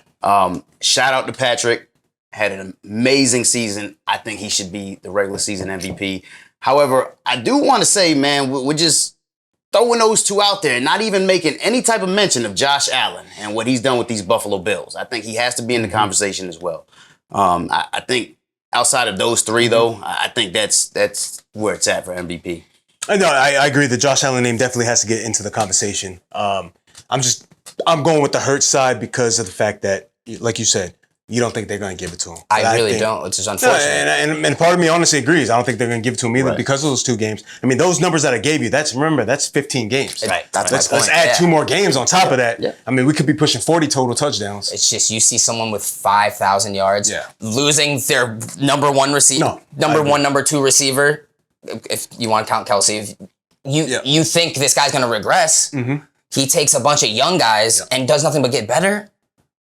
Shout out to Patrick. Had an amazing season. I think he should be the regular season MVP. However, I do want to say, man, we're just throwing those two out there and not even making any type of mention of Josh Allen and what he's done with these Buffalo Bills. I think he has to be in the conversation as well. I think outside of those three, though, I think that's where it's at for MVP. No, I agree. The Josh Allen name definitely has to get into the conversation. I'm going with the Hurts side because of the fact that, like you said, you don't think they're going to give it to him. I really don't. It's just unfortunate. And part of me honestly agrees. I don't think they're going to give it to him either because of those 2 games. I mean, those numbers that I gave you, that's 15 games. Right. That's let's my point. add 2 more games on top of that. Yeah. I mean, we could be pushing 40 total touchdowns. It's just you see someone with 5,000 yards losing their number 1 receiver, number 2 receiver. If you want to count Kelsey, you think this guy's going to regress. Mm-hmm. He takes a bunch of young guys and does nothing but get better.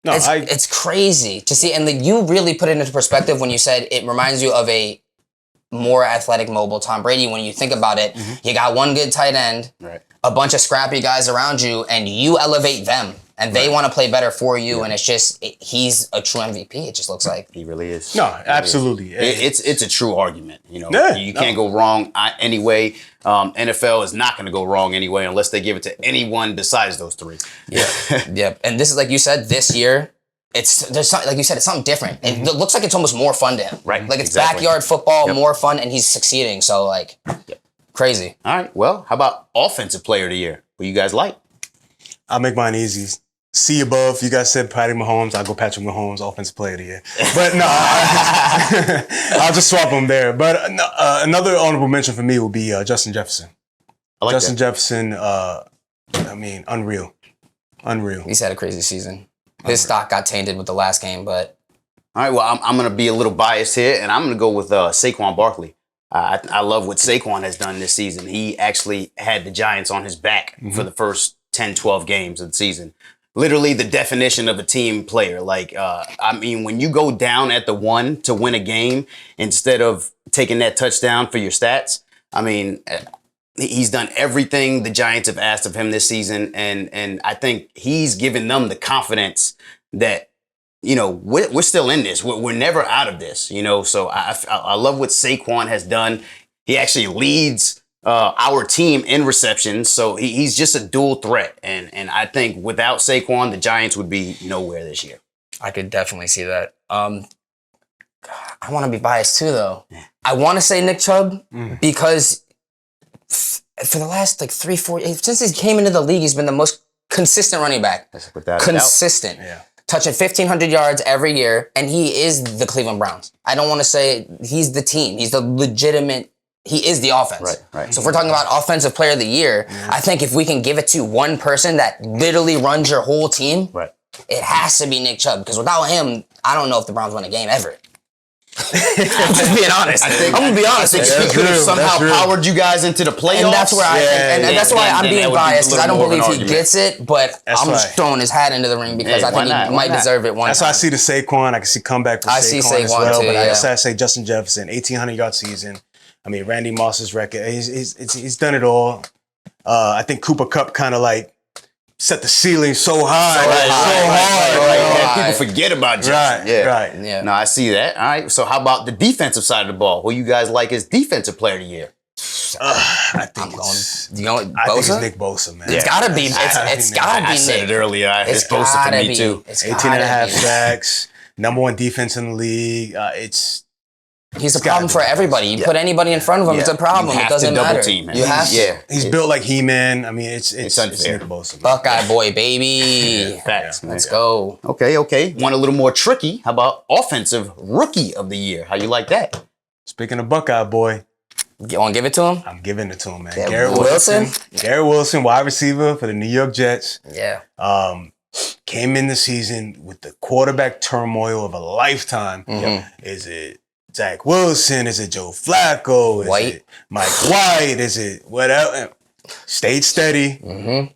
No, it's crazy to see. And you really put it into perspective when you said it reminds you of a more athletic, mobile Tom Brady. When you think about it, you got one good tight end, a bunch of scrappy guys around you, and you elevate them. And they want to play better for you, and it's just he's a true MVP. It just looks like he really is. No, absolutely. It's a true argument. You can't go wrong anyway. NFL is not going to go wrong anyway unless they give it to anyone besides those 3. Yeah. And this is like you said. This year, there's something, like you said, it's something different. It looks like it's almost more fun to him. Right. Like it's backyard football, more fun, and he's succeeding. So like, crazy. All right. Well, how about offensive player of the year? Who you guys like? I'll make mine easy. C above, you guys said Patty Mahomes. I'll go Patrick Mahomes, offensive player of the year. But no, I'll just swap them there. But another honorable mention for me will be Justin Jefferson. I like Justin Jefferson, unreal. He's had a crazy season. His stock got tainted with the last game, but... All right, well, I'm going to be a little biased here, and I'm going to go with Saquon Barkley. I love what Saquon has done this season. He actually had the Giants on his back for the first 10, 12 games of the season. Literally the definition of a team player. Like, when you go down at the 1 to win a game instead of taking that touchdown for your stats, he's done everything the Giants have asked of him this season. And I think he's given them the confidence that, we're still in this. We're never out of this, So I love what Saquon has done. He actually leads our team in receptions, so he's just a dual threat, and I think without Saquon, the Giants would be nowhere this year. I could definitely see that. I want to be biased too, though. I want to say Nick Chubb because for the last 3-4 since he came into the league, he's been the most consistent running back. Consistent. Yeah. Touching 1,500 yards every year, and he is the Cleveland Browns. I don't want to say he's the team. He's the legitimate. He is the offense. Right. So if we're talking about offensive player of the year, I think if we can give it to one person that literally runs your whole team, it has to be Nick Chubb. Because without him, I don't know if the Browns win a game ever. I'm just being honest. I'm going to be honest. He could have somehow powered you guys into the playoffs. And that's where that's why I'm being biased, because I don't believe he gets it, but I'm just throwing his hat into the ring because I think he might deserve it one time. That's why I see the Saquon. I can see comeback for Saquon. I see Saquon as well, too, but I say Justin Jefferson, 1,800-yard season. Randy Moss's record, he's done it all. I think Cooper Kupp kind of set the ceiling so high. People forget about Jefferson. Yeah. No, I see that. All right. So how about the defensive side of the ball? Who you guys like as defensive player of the year? I think it's Nick Bosa, man. It's gotta be. It's gotta be Nick. I said it earlier. It's Bosa for me too. 18.5 sacks, #1 defense in the league. He's a problem for everybody. You put anybody in front of him, it's a problem. It doesn't matter. Team, you have to. He's built like He-Man. It's unfair. Nick Bosa, man. Buckeye boy, baby. Facts. Let's go. Okay. One a little more tricky. How about offensive rookie of the year? How you like that? Speaking of Buckeye boy. You want to give it to him? I'm giving it to him, man. Garrett Wilson? Garrett Wilson, wide receiver for the New York Jets. Yeah. Came in the season with the quarterback turmoil of a lifetime. Is it Zach Wilson? Is it Joe Flacco? Is it Mike White? Is it whatever? Stayed steady and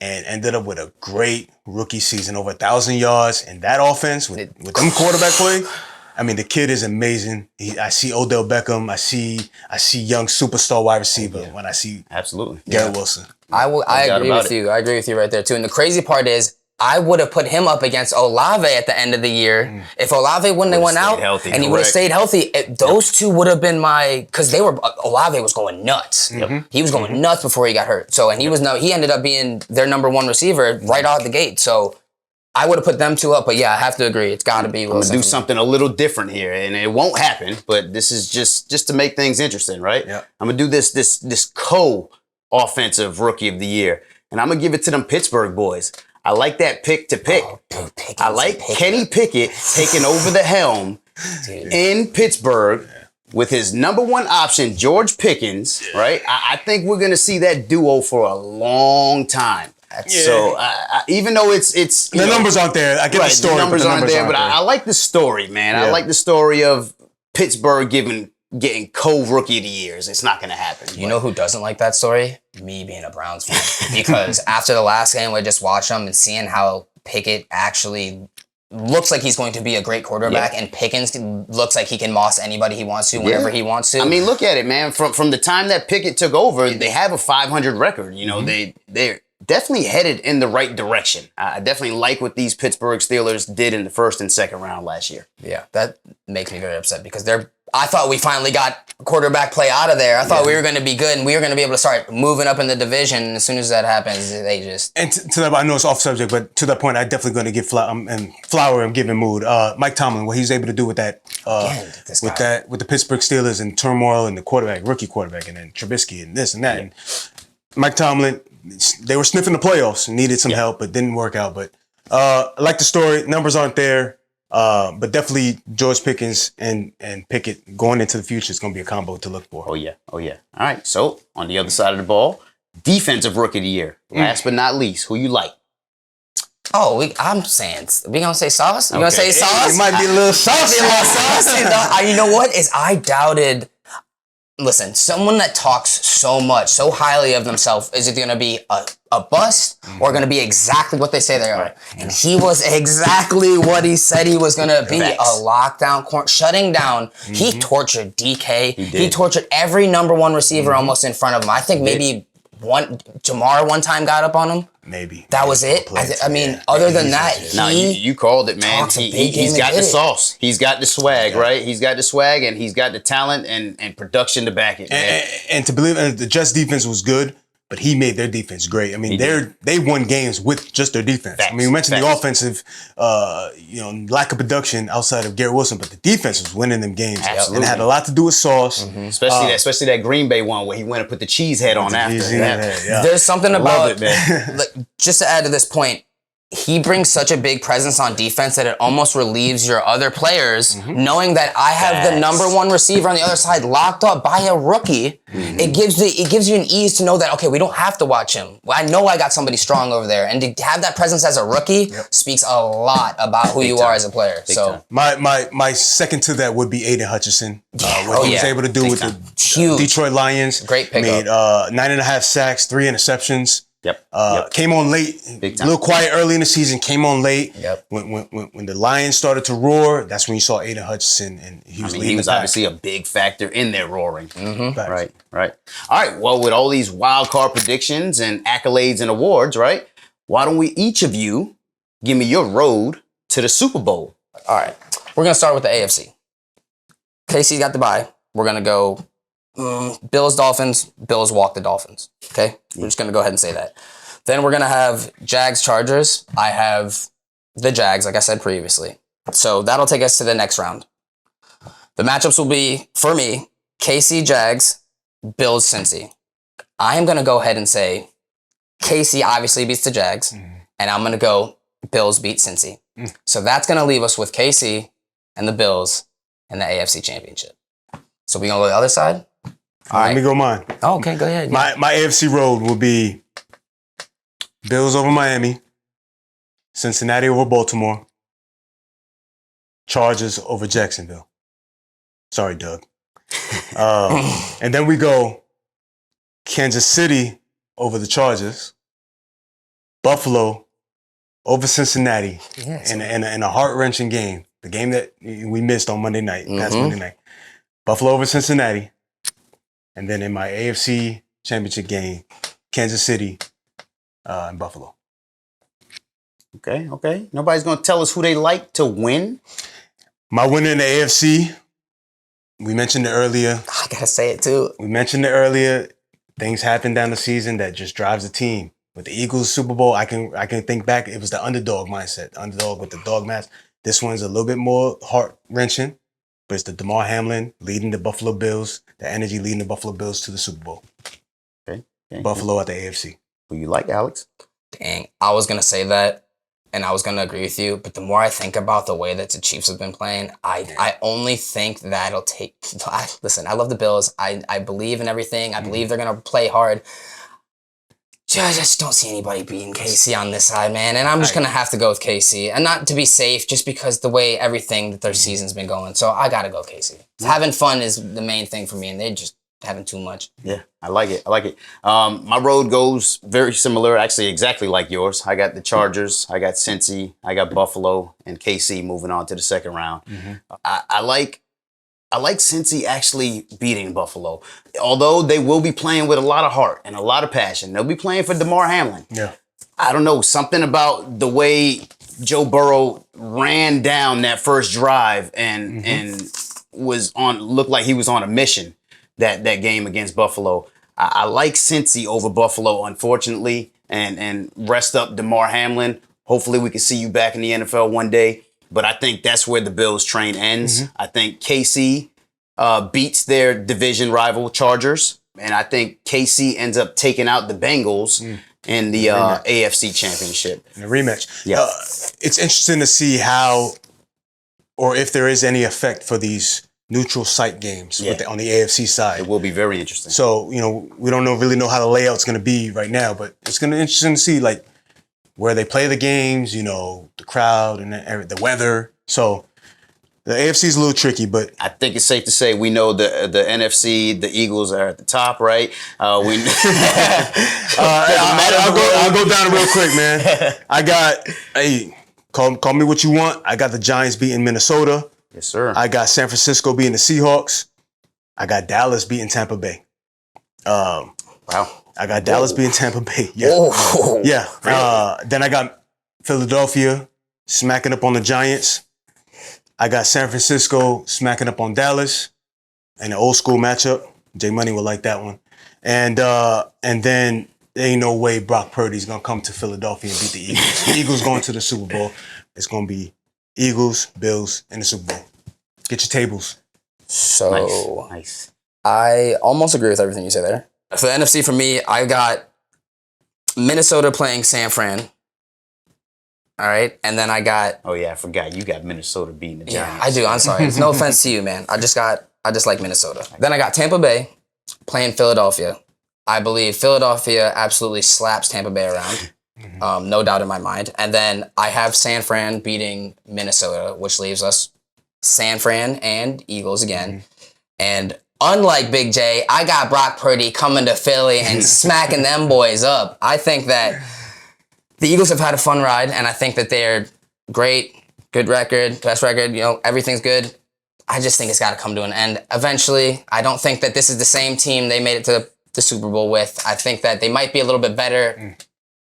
ended up with a great rookie season, over 1,000 yards. And that offense with them quarterback play, the kid is amazing. I see Odell Beckham. I see young superstar wide receiver when I see Garrett Wilson. I agree with you. I agree with you right there too. And the crazy part is, I would have put him up against Olave at the end of the year. If Olave wouldn't have went out and he would have stayed healthy, those two would have been because Olave was going nuts. He was going nuts before he got hurt. So, and he ended up being their #1 receiver right out the gate. So I would have put them two up, but yeah, I have to agree. It's got to be Wilson. I'm gonna do something a little different here, and it won't happen. But this is just to make things interesting, right? Yeah. I'm gonna do this co-offensive rookie of the year, and I'm gonna give it to them Pittsburgh boys. I like that pick to pick. Oh, dude, Pickens I like and Pickens. Kenny Pickett taking over the helm in Pittsburgh with his number one option, George Pickens. Right? I think we're gonna see that duo for a long time. So even though it's The numbers aren't there. I get the story. the numbers aren't there, but there. I like the story, man. I Yeah. like the story of Pittsburgh getting co-rookie of the years. It's not gonna happen. You know who doesn't like that story? Me being a Browns fan. Because after the last game, we just watched them and seeing how Pickett actually looks like he's going to be a great quarterback, and Pickens looks like he can moss anybody he wants to whenever he wants to. I mean, look at it, man. From the time that Pickett took over, they have a 500 record. You know, they're definitely headed in the right direction. I definitely like what these Pittsburgh Steelers did in the first and second round last year. Yeah, that makes me very upset because I thought we finally got quarterback play out of there. I thought we were going to be good and we were going to be able to start moving up in the division. And as soon as that happens, they just... And to that, I know it's off subject, but to that point, I definitely going to give Flower and giving mood. Mike Tomlin, what he's able to do with that, with the Pittsburgh Steelers and turmoil and the rookie quarterback, and then Trubisky and this and that. And Mike Tomlin, they were sniffing the playoffs and needed some help, but didn't work out. But I like the story. Numbers aren't there. But definitely George Pickens and Pickett going into the future is going to be a combo to look for. Oh, yeah. All right, so on the other side of the ball, defensive rookie of the year. Last but not least, who you like? Oh, I'm saying, we going to say Sauce? You going to say Sauce? It might be a little saucy. You know what? I doubted... Listen, someone that talks so much, so highly of themselves, is it going to be a bust or going to be exactly what they say they are? And he was exactly what he said he was going to be. Facts. A lockdown corner, shutting down. He tortured DK. He tortured every number one receiver almost in front of him. I think maybe Jamar one time got up on him. Maybe. That was it. I mean, other than that, No, you called it, man. talks a big game He's and got did the it. sauce. He's got the swag, right? He's got the swag, and he's got the talent and production to back it, man. And to believe the Jets defense was good, but he made their defense great. I mean, they won games with just their defense. Facts. I mean, we mentioned the Facts. offensive, lack of production outside of Garrett Wilson, but the defense was winning them games. Absolutely. And it had a lot to do with Sauce. Especially that Green Bay one where he went and put the cheese head on after. There's something about it, man. like, just to add to this point, he brings such a big presence on defense that it almost relieves your other players, knowing that I have the number one receiver on the other side locked up by a rookie. It gives you an ease to know that, okay, we don't have to watch him. I know I got somebody strong over there, and to have that presence as a rookie speaks a lot about who you are as a player. So My second to that would be Aiden Hutchinson. What he was able to do with the Huge. Detroit Lions. Great pickup. Made 9.5 sacks, 3 interceptions. Came on late, a little quiet early in the season. Came on late. When the Lions started to roar, that's when you saw Aiden Hutchinson, and he was leading. He was the pack. obviously a big factor in their roaring. Facts. Right. All right. Well, with all these wild card predictions and accolades and awards, right? Why don't we each of you give me your road to the Super Bowl? all right, we're gonna start with the AFC. KC got the bye. We're gonna go Bills, Dolphins. Bills walk the Dolphins. Okay, we're just gonna go ahead and say that. Then we're gonna have Jags, Chargers. I have the Jags, like I said previously. So that'll take us to the next round. The matchups will be, for me, KC, Jags, Bills, Cincy. I am gonna go ahead and say KC obviously beats the Jags, and I'm gonna go Bills beat Cincy. So that's gonna leave us with KC and the Bills in the AFC Championship. So we gonna go to the other side? All Let right. me go mine. Oh, okay, go ahead. My AFC road will be Bills over Miami, Cincinnati over Baltimore, Chargers over Jacksonville. Sorry, Doug. And then we go Kansas City over the Chargers, Buffalo over Cincinnati, in a heart-wrenching game. The game that we missed on Monday night, past Monday night. Buffalo over Cincinnati. And then in my AFC Championship game, Kansas City and Buffalo. Okay. Nobody's going to tell us who they like to win? My winner in the AFC, we mentioned it earlier. I gotta say it too. We mentioned it earlier. Things happen down the season that just drives the team. With the Eagles Super Bowl, I can think back. It was the underdog mindset, the underdog with the dog mask. This one's a little bit more heart wrenching, but it's the Damar Hamlin leading the Buffalo Bills, the energy leading the Buffalo Bills to the Super Bowl. Okay. Buffalo at the AFC. Who you like, Alex? Dang, I was gonna say that, and I was gonna agree with you. But the more I think about the way that the Chiefs have been playing, I only think that'll take. Listen, I love the Bills. I believe in everything. I believe they're gonna play hard. I just don't see anybody beating KC on this side, man. And I'm just going to have to go with KC. And not to be safe, just because the way everything that their season's been going. So I got to go KC. Having fun is the main thing for me, and they're just having too much. Yeah, I like it. My road goes very similar, actually exactly like yours. I got the Chargers, I got Cincy, I got Buffalo, and KC moving on to the second round. I like Cincy actually beating Buffalo. Although they will be playing with a lot of heart and a lot of passion. They'll be playing for Damar Hamlin. Yeah. I don't know, something about the way Joe Burrow ran down that first drive and looked like he was on a mission that game against Buffalo. I like Cincy over Buffalo, unfortunately, and rest up Damar Hamlin. Hopefully we can see you back in the NFL one day. But I think that's where the Bills' train ends. I think KC beats their division rival Chargers. And I think KC ends up taking out the Bengals in the AFC Championship. In a rematch. Yeah. It's interesting to see how, or if there is any effect for these neutral site games on the AFC side. It will be very interesting. So, we don't really know how the layout's going to be right now, but it's going to be interesting to see, like, where they play the games, the crowd and the weather. So the AFC is a little tricky, but I think it's safe to say we know the NFC, the Eagles are at the top, right? I'll go down real quick, man. I got, call me what you want. I got the Giants beating Minnesota. Yes, sir. I got San Francisco beating the Seahawks. I got Dallas beating Tampa Bay. Wow. I got Dallas beating Tampa Bay. Yeah. Oh, Yeah. Then I got Philadelphia smacking up on the Giants. I got San Francisco smacking up on Dallas. And an old school matchup. J Money would like that one. And then there ain't no way Brock Purdy's gonna come to Philadelphia and beat the Eagles. The Eagles going to the Super Bowl. It's gonna be Eagles, Bills, in the Super Bowl. Get your tables. So nice. I almost agree with everything you say there. For the NFC, for me, I got Minnesota playing San Fran. All right. And then I got... Oh, yeah, I forgot. You got Minnesota beating the Giants. Yeah, I do. I'm sorry. It's no offense to you, man. I just like Minnesota. Then I got Tampa Bay playing Philadelphia. I believe Philadelphia absolutely slaps Tampa Bay around. No doubt in my mind. And then I have San Fran beating Minnesota, which leaves us San Fran and Eagles again. And unlike Big J, I got Brock Purdy coming to Philly and smacking them boys up. I think that the Eagles have had a fun ride, and I think that they're great, good record, best record, everything's good. I just think it's got to come to an end eventually. I don't think that this is the same team they made it to the Super Bowl with. I think that they might be a little bit better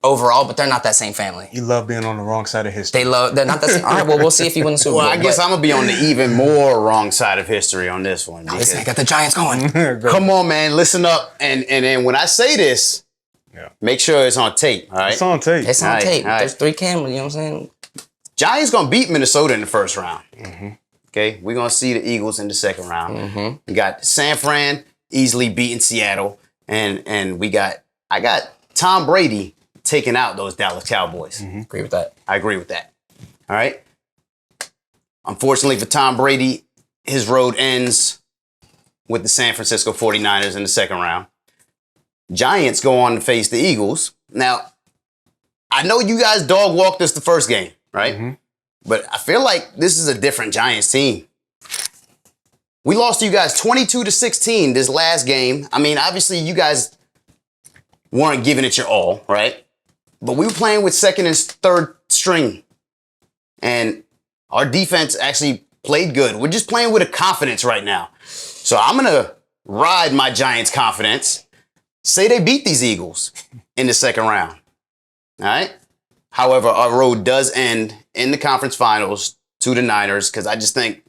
overall, but they're not that same family. You love being on the wrong side of history. They're not that same. All right, well, we'll see if you win the Super Bowl. Well, I guess I'm going to be on the even more wrong side of history on this one. Listen, I got the Giants going. Come on, man. Listen up. And then when I say this, make sure it's on tape, all right? It's on tape. It's on tape. All right. There's 3 cameras, you know what I'm saying? Giants going to beat Minnesota in the first round. Okay? We're going to see the Eagles in the second round. We got San Fran easily beating Seattle. And I got Tom Brady taking out those Dallas Cowboys. Agree with that. I agree with that. All right? Unfortunately for Tom Brady, his road ends with the San Francisco 49ers in the second round. Giants go on to face the Eagles. Now, I know you guys dog walked us the first game, right? But I feel like this is a different Giants team. We lost to you guys 22-16 this last game. I mean, obviously you guys weren't giving it your all, right? But we were playing with second and third string. And our defense actually played good. We're just playing with a confidence right now. So I'm going to ride my Giants' confidence. Say they beat these Eagles in the second round. All right? However, our road does end in the conference finals to the Niners because I just think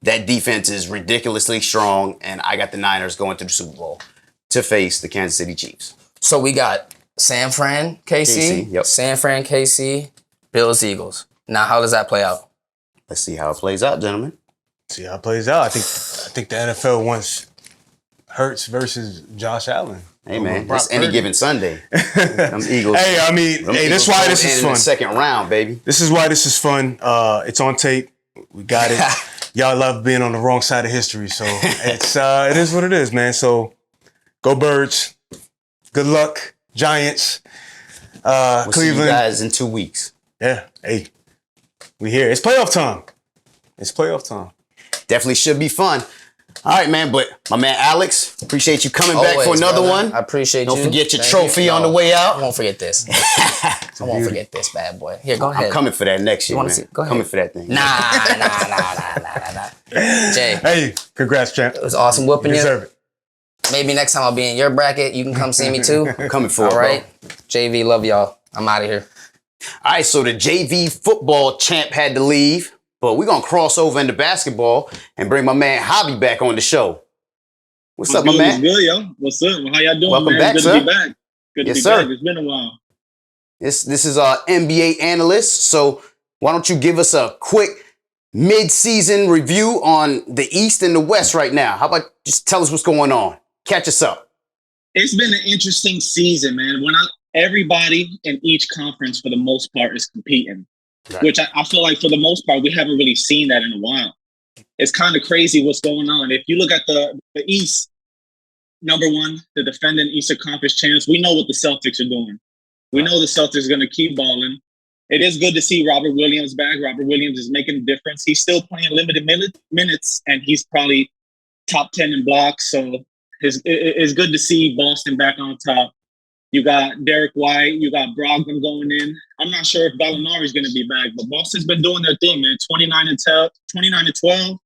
that defense is ridiculously strong, and I got the Niners going to the Super Bowl to face the Kansas City Chiefs. So we got San Fran, KC. Yep. San Fran, KC. Bills, Eagles. Now, how does that play out? Let's see how it plays out, gentlemen. See how it plays out. I think the NFL wants Hurts versus Josh Allen. Hey man, it's any given Sunday. Them Eagles. Hey, I mean, hey, that's why this is in fun. The second round, baby. This is why this is fun. It's on tape. We got it. Y'all love being on the wrong side of history, so it is what it is, man. So go Birds. Good luck, Giants. We'll Cleveland. see you guys in 2 weeks. Yeah. Hey, we here. It's playoff time. It's playoff time. Definitely should be fun. All right, man. But my man Alex, appreciate you coming back for Always, another brother. one. I appreciate you. Don't forget your Thank trophy you. on the way out. I won't forget this. I won't forget this bad boy. Here, go ahead. I'm coming for that next year, wanna man. see? Go ahead. Coming for that thing. Nah. Jay, Hey, congrats, champ. it was awesome whooping You you. deserve it. Maybe next time I'll be in your bracket. You can come see me too. I'm coming for it, All right. bro. JV, love y'all. I'm out of here. All right, so the JV football champ had to leave, but we're going to cross over into basketball and bring my man Javi back on the show. What's up, my man? What's good, yo? What's up? How y'all doing, Welcome man? back, Good sir. to be back. Good to Yes, be sir. back. It's been a while. This is our NBA analyst, so why don't you give us a quick mid-season review on the East and the West right now? How about just tell us what's going on? Catch us up. It's been an interesting season, man. Everybody in each conference, for the most part, is competing, Right. which I feel like for the most part, we haven't really seen that in a while. It's kind of crazy what's going on. If you look at the East, number one, the defending Eastern Conference champs, we know what the Celtics are doing. We know the Celtics are going to keep balling. It is good to see Robert Williams back. Robert Williams is making a difference. He's still playing limited minutes, and he's probably top 10 in blocks. So it's good to see Boston back on top. You got Derek White. You got Brogdon going in. I'm not sure if Gallinari is going to be back, but Boston's been doing their thing, man. 29-12.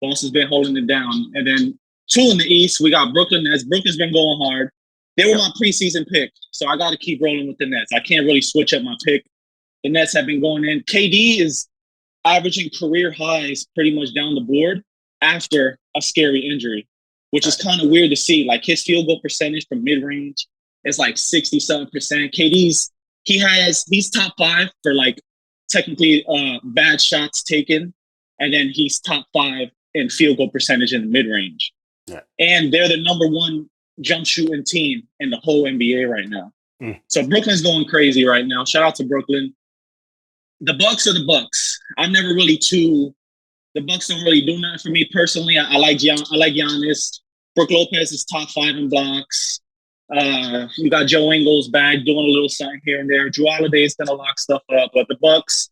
Boston's been holding it down. And then 2 in the East, we got Brooklyn Nets. Brooklyn's been going hard. They were my preseason pick, so I got to keep rolling with the Nets. I can't really switch up my pick. The Nets have been going in. KD is averaging career highs pretty much down the board after a scary injury, which is kind of weird to see. Like his field goal percentage from mid-range is like 67%. KD's he's top 5 for like technically bad shots taken, and then he's top 5 in field goal percentage in the mid-range. Yeah. And they're the number 1 jump shooting team in the whole NBA right now. So Brooklyn's going crazy right now. Shout out to Brooklyn. The BUCS are the BUCS. I'm never really the BUCS don't really do nothing for me personally. I like Giannis. Brook Lopez is top 5 in blocks. You got Joe Ingles back doing a little something here and there. Drew Holiday's gonna lock stuff up, but the BUCS,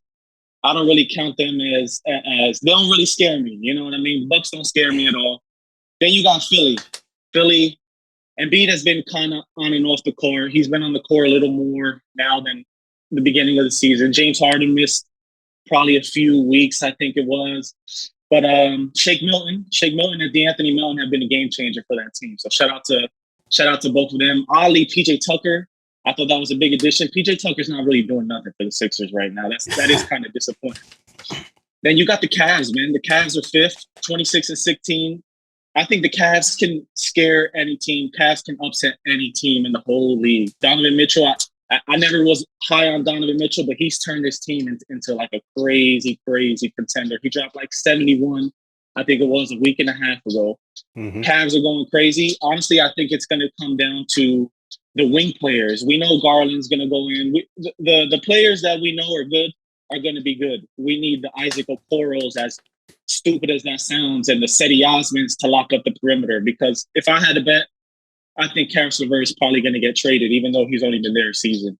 I don't really count them as they don't really scare me. You know what I mean? The BUCS don't scare me at all. Then you got Philly. Embiid has been kind of on and off the court. He's been on the court a little more now than the beginning of the season. James Harden missed probably a few weeks, I think it was. But Shake Milton and DeAnthony Melton have been a game changer for that team. So shout out to both of them. Ali, PJ Tucker, I thought that was a big addition. PJ Tucker's not really doing nothing for the Sixers right now. That is kind of disappointing. Then you got the Cavs, man. The Cavs are 5th, 26-16. I think the Cavs can scare any team. Cavs can upset any team in the whole league. Donovan Mitchell, I never was high on Donovan Mitchell, but he's turned his team into like a crazy, crazy contender. He dropped like 71, I think it was a week and a half ago. Cavs are going crazy. Honestly, I think it's going to come down to the wing players. We know Garland's going to go in. The players that we know are good are going to be good. We need the Isaac Okoros, as stupid as that sounds, and the Cedi Osmonds to lock up the perimeter. Because if I had to bet, I think Karis LeVert is probably going to get traded, even though he's only been there a season.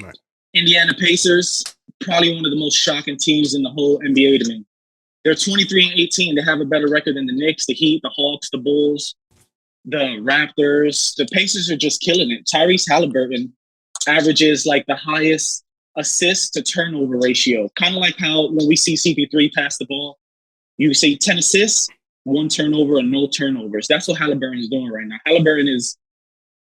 Right. Indiana Pacers, probably one of the most shocking teams in the whole NBA to me. They're 23-18. They have a better record than the Knicks, the Heat, the Hawks, the Bulls, the Raptors. The Pacers are just killing it. Tyrese Halliburton averages like the highest assist to turnover ratio. Kind of like how when we see CP3 pass the ball, you see 10 assists, 1 turnover, or no turnovers. That's what Halliburton is doing right now.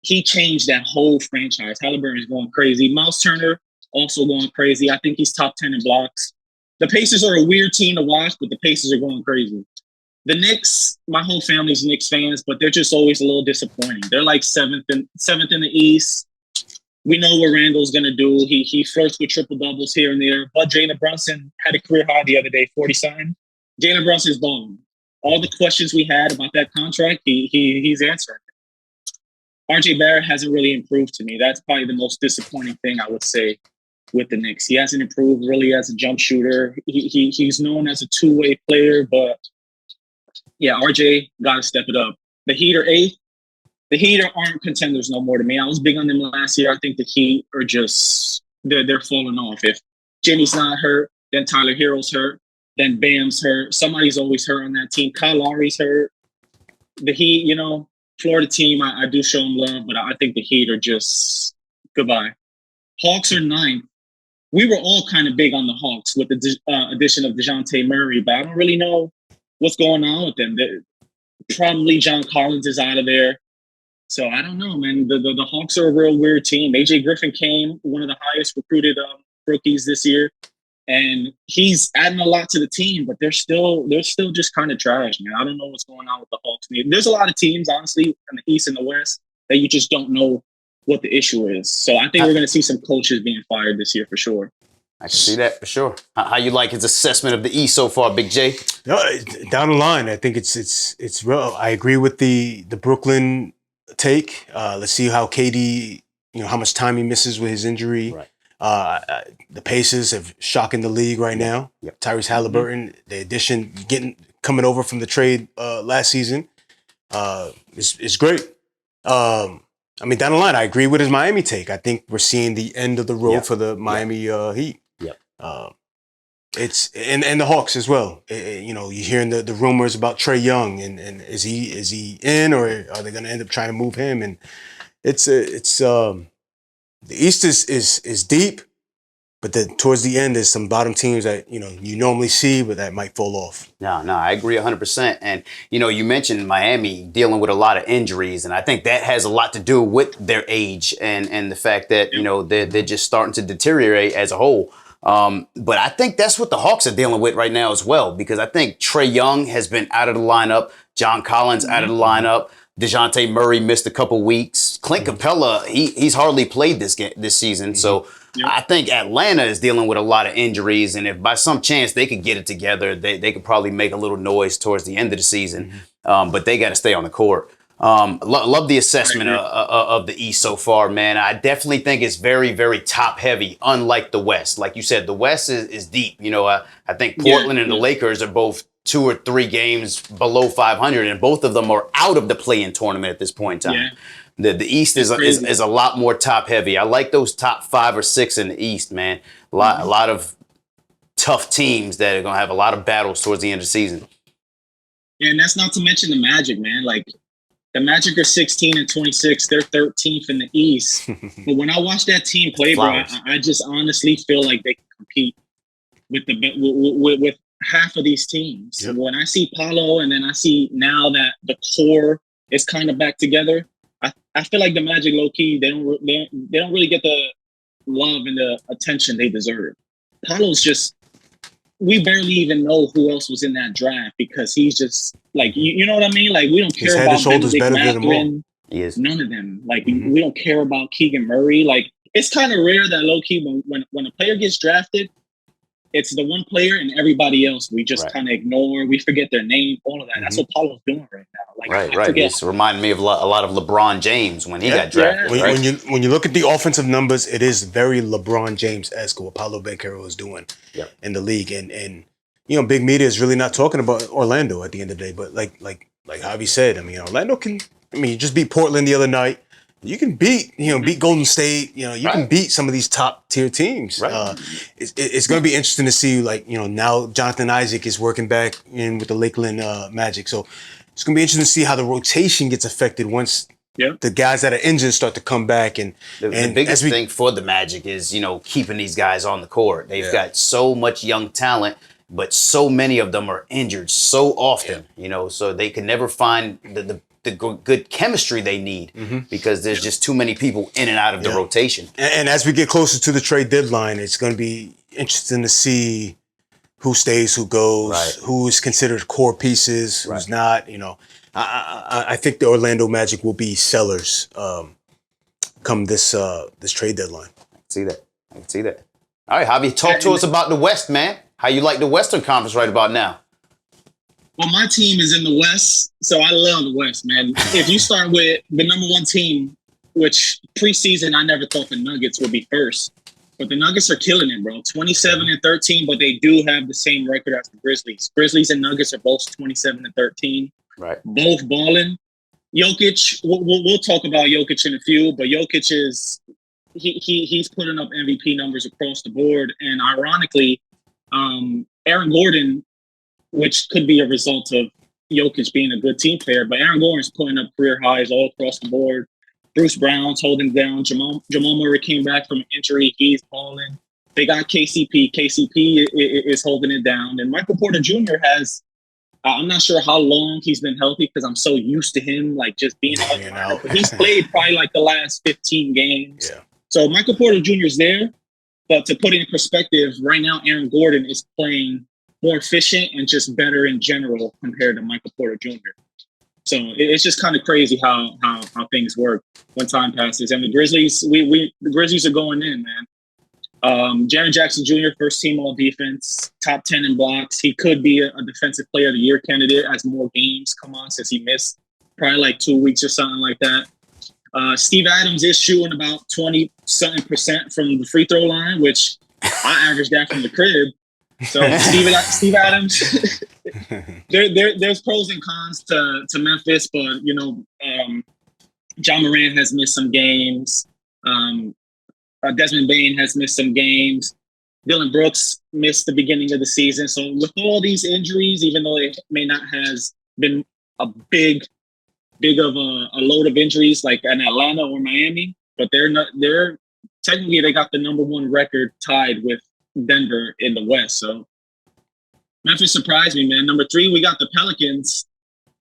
He changed that whole franchise. Halliburton is going crazy. Miles Turner also going crazy. I think he's top 10 in blocks. The Pacers are a weird team to watch, but the Pacers are going crazy. The Knicks, my whole family's Knicks fans, but they're just always a little disappointing. They're like seventh in the East. we know what Randall's gonna do. He flirts with triple doubles here and there. But Jalen Brunson had a career high the other day, 40 something. Jalen Brunson's balling. All the questions we had about that contract, he's answering. RJ Barrett hasn't really improved to me. That's probably the most disappointing thing I would say with the Knicks. He hasn't improved really as a jump shooter. He's known as a two-way player, but yeah, RJ got to step it up. The Heat are 8th. The Heat aren't contenders no more to me. I was big on them last year. I think the Heat are just they're falling off. If Jimmy's not hurt, then Tyler Hero's hurt, then Bam's hurt. Somebody's always hurt on that team. Kyle Lowry's hurt. The Heat, you know, Florida team, I do show them love, but I think the Heat are just goodbye. Hawks are 9th. We were all kind of big on the Hawks with the addition of DeJounte Murray, but I don't really know what's going on with them. Probably John Collins is out of there. So I don't know, man. The Hawks are a real weird team. AJ Griffin came, one of the highest recruited rookies this year, and he's adding a lot to the team, but they're still just kind of trash, man. I don't know what's going on with the Hawks. There's a lot of teams, honestly, in the East and the West that you just don't know what the issue is. So I think we're going to see some coaches being fired this year for sure. I can see that for sure. How you like his assessment of the East so far, Big J? No, down the line, I think it's real. I agree with the Brooklyn take. Let's see how KD, how much time he misses with his injury. Right. The Pacers have shocking the league right now. Yep. Tyrese Halliburton, the addition, coming over from the trade last season, is great. Down the line, I agree with his Miami take. I think we're seeing the end of the road for the Miami Heat. Yep. It's and the Hawks as well. You're hearing the rumors about Trae Young and is he in, or are they going to end up trying to move him? And it's the East is deep, but then towards the end, there's some bottom teams that you normally see, but that might fall off. No, I agree 100%. And you mentioned Miami dealing with a lot of injuries, and I think that has a lot to do with their age and the fact that they're just starting to deteriorate as a whole. But I think that's what the Hawks are dealing with right now as well, because I think Trae Young has been out of the lineup, John Collins out of the lineup. DeJounte Murray missed a couple weeks. Clint Capella, he's hardly played this season. So I think Atlanta is dealing with a lot of injuries. And if by some chance they could get it together, they could probably make a little noise towards the end of the season. But they got to stay on the court. Love the assessment of the East so far, man. I definitely think it's very, very top heavy, unlike the West. Like you said, the West is deep. I think Portland and the Lakers are both 2 or 3 games below 500, and both of them are out of the play-in tournament at this point in time. The East is a lot more top heavy. I like those top 5 or 6 in the East, man. A lot of tough teams that are gonna have a lot of battles towards the end of the season. Yeah, and that's not to mention the Magic, man. Like the Magic are 16 and 26. They're 13th in the East. But when I watch that team play, bro, I just honestly feel like they can compete with with half of these teams. Yep. When I see Paolo, and then I see now that the core is kind of back together, I feel like the Magic, low key, they don't really get the love and the attention they deserve. Paolo's just, we barely even know who else was in that draft because he's just like, you know what I mean? Like we don't care about Mathurin, he is. None of them. Like we don't care about Keegan Murray. Like it's kind of rare that low key when a player gets drafted, it's the one player and everybody else we just kind of ignore. We forget their name, all of that. That's what Paolo's doing right now. Like, right. It's reminding me of a lot of LeBron James when he got drafted. When you look at the offensive numbers, it is very LeBron James-esque what Paolo Banchero is doing in the league. And big media is really not talking about Orlando at the end of the day. But like Javi said, Orlando can. You just beat Portland the other night. You can beat Golden State. You can beat some of these top tier teams. Right. It's going to be interesting to see, now Jonathan Isaac is working back in with the Lakeland Magic. So it's going to be interesting to see how the rotation gets affected once the guys that are injured start to come back. And the biggest thing for the Magic is, keeping these guys on the court. They've got so much young talent, but so many of them are injured so often, so they can never find the good chemistry they need because there's just too many people in and out of the rotation. And as we get closer to the trade deadline, it's going to be interesting to see who stays, who goes, who is considered core pieces, who's not. I think the Orlando Magic will be sellers come this trade deadline. I can see that. All right, Javi, talk to us about the West, man. How you like the Western Conference right about now? Well, my team is in the West, so I love the West, man. If you start with the number one team, which preseason I never thought the Nuggets would be first, but the Nuggets are killing it, bro. 27-13, but they do have the same record as the Grizzlies. Grizzlies and Nuggets are both 27-13. Right. Both balling. Jokic, we'll talk about Jokic in a few, but Jokic is he's putting up MVP numbers across the board, and ironically, Aaron Gordon, which could be a result of Jokic being a good team player, but Aaron Gordon's putting up career highs all across the board. Bruce Brown's holding down. Jamal Murray came back from an injury. He's balling. They got KCP. KCP is holding it down. And Michael Porter Jr. has, I'm not sure how long he's been healthy because I'm so used to him like just being out. But he's played probably like the last 15 games. Yeah. So Michael Porter Jr. is there. But to put it in perspective, right now Aaron Gordon is playing more efficient and just better in general compared to Michael Porter Jr. So it's just kind of crazy how things work when time passes. And the Grizzlies, the Grizzlies are going in, man. Jaren Jackson Jr., first team all defense, top 10 in blocks. He could be a defensive player of the year candidate as more games come on since he missed probably like 2 weeks or something like that. Steve Adams is shooting about 20-something% from the free throw line, which I averaged that from the crib. So Steve Adams, there's pros and cons to Memphis, but you know, John Morant has missed some games. Desmond Bane has missed some games. Dylan Brooks missed the beginning of the season. So with all these injuries, even though it may not has been a big of a load of injuries like in Atlanta or Miami, but they're technically they got the number one record tied with Denver in the West. So Memphis surprised me, man. Number 3, we got the Pelicans.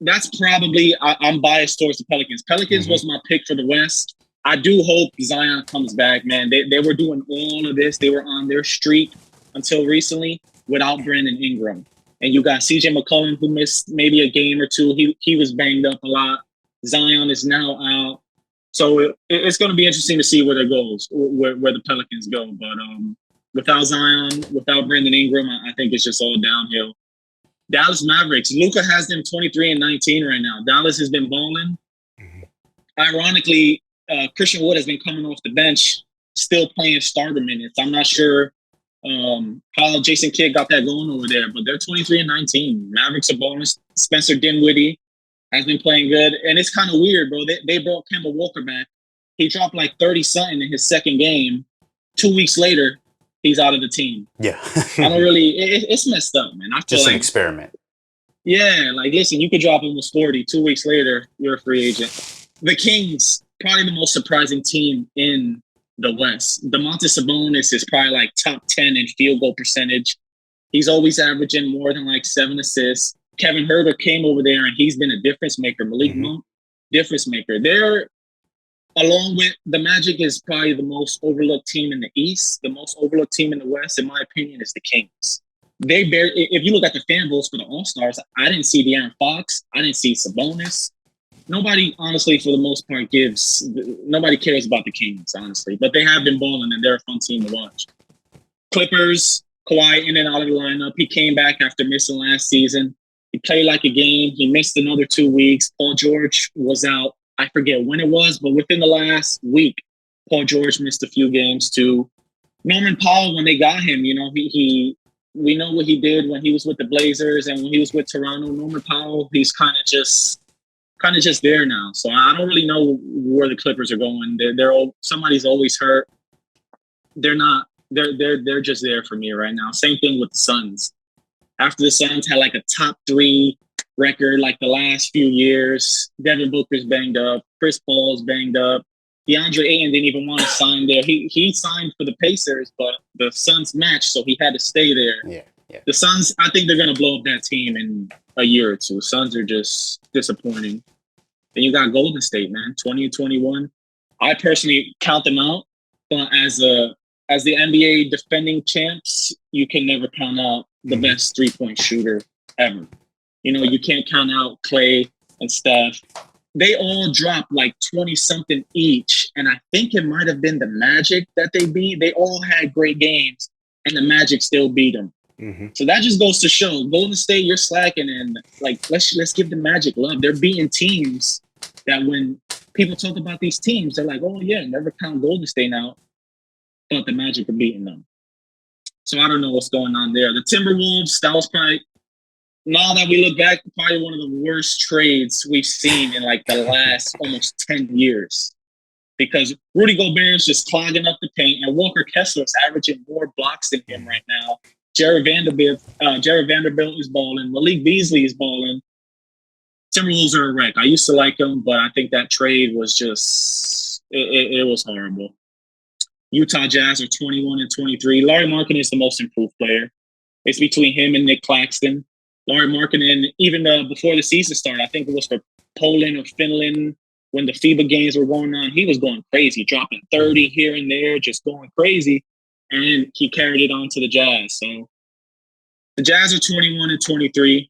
That's probably, I'm biased towards the Pelicans. Pelicans was my pick for the West. I do hope Zion comes back, man. They were doing all of this. They were on their streak until recently without Brandon Ingram. And you got CJ McCollum, who missed maybe a game or two. He was banged up a lot. Zion is now out. So it's going to be interesting to see where it goes, where the Pelicans go. But without Zion, without Brandon Ingram, I think it's just all downhill. Dallas Mavericks. Luka has them 23-19 right now. Dallas has been balling. Ironically, Christian Wood has been coming off the bench, still playing starter minutes. I'm not sure how Jason Kidd got that going over there, but they're 23-19. Mavericks are balling. Spencer Dinwiddie has been playing good. And it's kind of weird, bro. They brought Kemba Walker back. He dropped like 30-something in his second game. 2 weeks later, he's out of the team. Yeah. I don't really, it's messed up, man. I feel just like, an experiment. Yeah, like, listen, you could drop almost 40. 2 weeks later, you're a free agent. The Kings, probably the most surprising team in the West. Domantas Sabonis is probably like top 10 in field goal percentage. He's always averaging more than like 7 assists. Kevin Huerter came over there and he's been a difference maker. Malik Monk, difference maker. They're, along with the Magic, is probably the most overlooked team in the East. The most overlooked team in the West, in my opinion, is the Kings. If you look at the fan votes for the All-Stars, I didn't see De'Aaron Fox. I didn't see Sabonis. Nobody, honestly, for the most part, nobody cares about the Kings, honestly. But they have been balling, and they're a fun team to watch. Clippers, Kawhi in and out of the lineup. He came back after missing last season. He played like a game. He missed another 2 weeks. Paul George was out. I forget when it was, but within the last week, Paul George missed a few games too. Norman Powell, when they got him, you know, we know what he did when he was with the Blazers and when he was with Toronto. Norman Powell, he's kind of just there now. So I don't really know where the Clippers are going. Somebody's always hurt. They're just there for me right now. Same thing with the Suns. After the Suns had like a top 3 record like the last few years, Devin Booker's banged up, Chris Paul's banged up, DeAndre Ayton didn't even want to sign there. He signed for the Pacers, but the Suns matched, so he had to stay there. Yeah. The Suns, I think they're going to blow up that team in a year or two. Suns are just disappointing. Then you got Golden State, man, 20-21. I personally count them out, but as the NBA defending champs, you can never count out the best three-point shooter ever. You know, you can't count out Clay and Steph. They all dropped like 20-something each, and I think it might have been the Magic that they beat. They all had great games, and the Magic still beat them. So that just goes to show Golden State, you're slacking, and like let's give the Magic love. They're beating teams that when people talk about these teams, they're like, oh yeah, never count Golden State out. But the Magic are beating them. So I don't know what's going on there. The Timberwolves, that was probably, now that we look back, probably one of the worst trades we've seen in like the last almost 10 years. Because Rudy Gobert is just clogging up the paint, and Walker Kessler is averaging more blocks than him right now. Jared Vanderbilt is balling. Malik Beasley is balling. Timberwolves are a wreck. I used to like them, but I think that trade was just, it was horrible. Utah Jazz are 21-23. Larry Markkinen is the most improved player. It's between him and Nick Claxton. Larry Markkinen, even before the season started, I think it was for Poland or Finland, when the FIBA games were going on, he was going crazy, dropping 30 here and there, just going crazy. And he carried it on to the Jazz. So the Jazz are 21-23,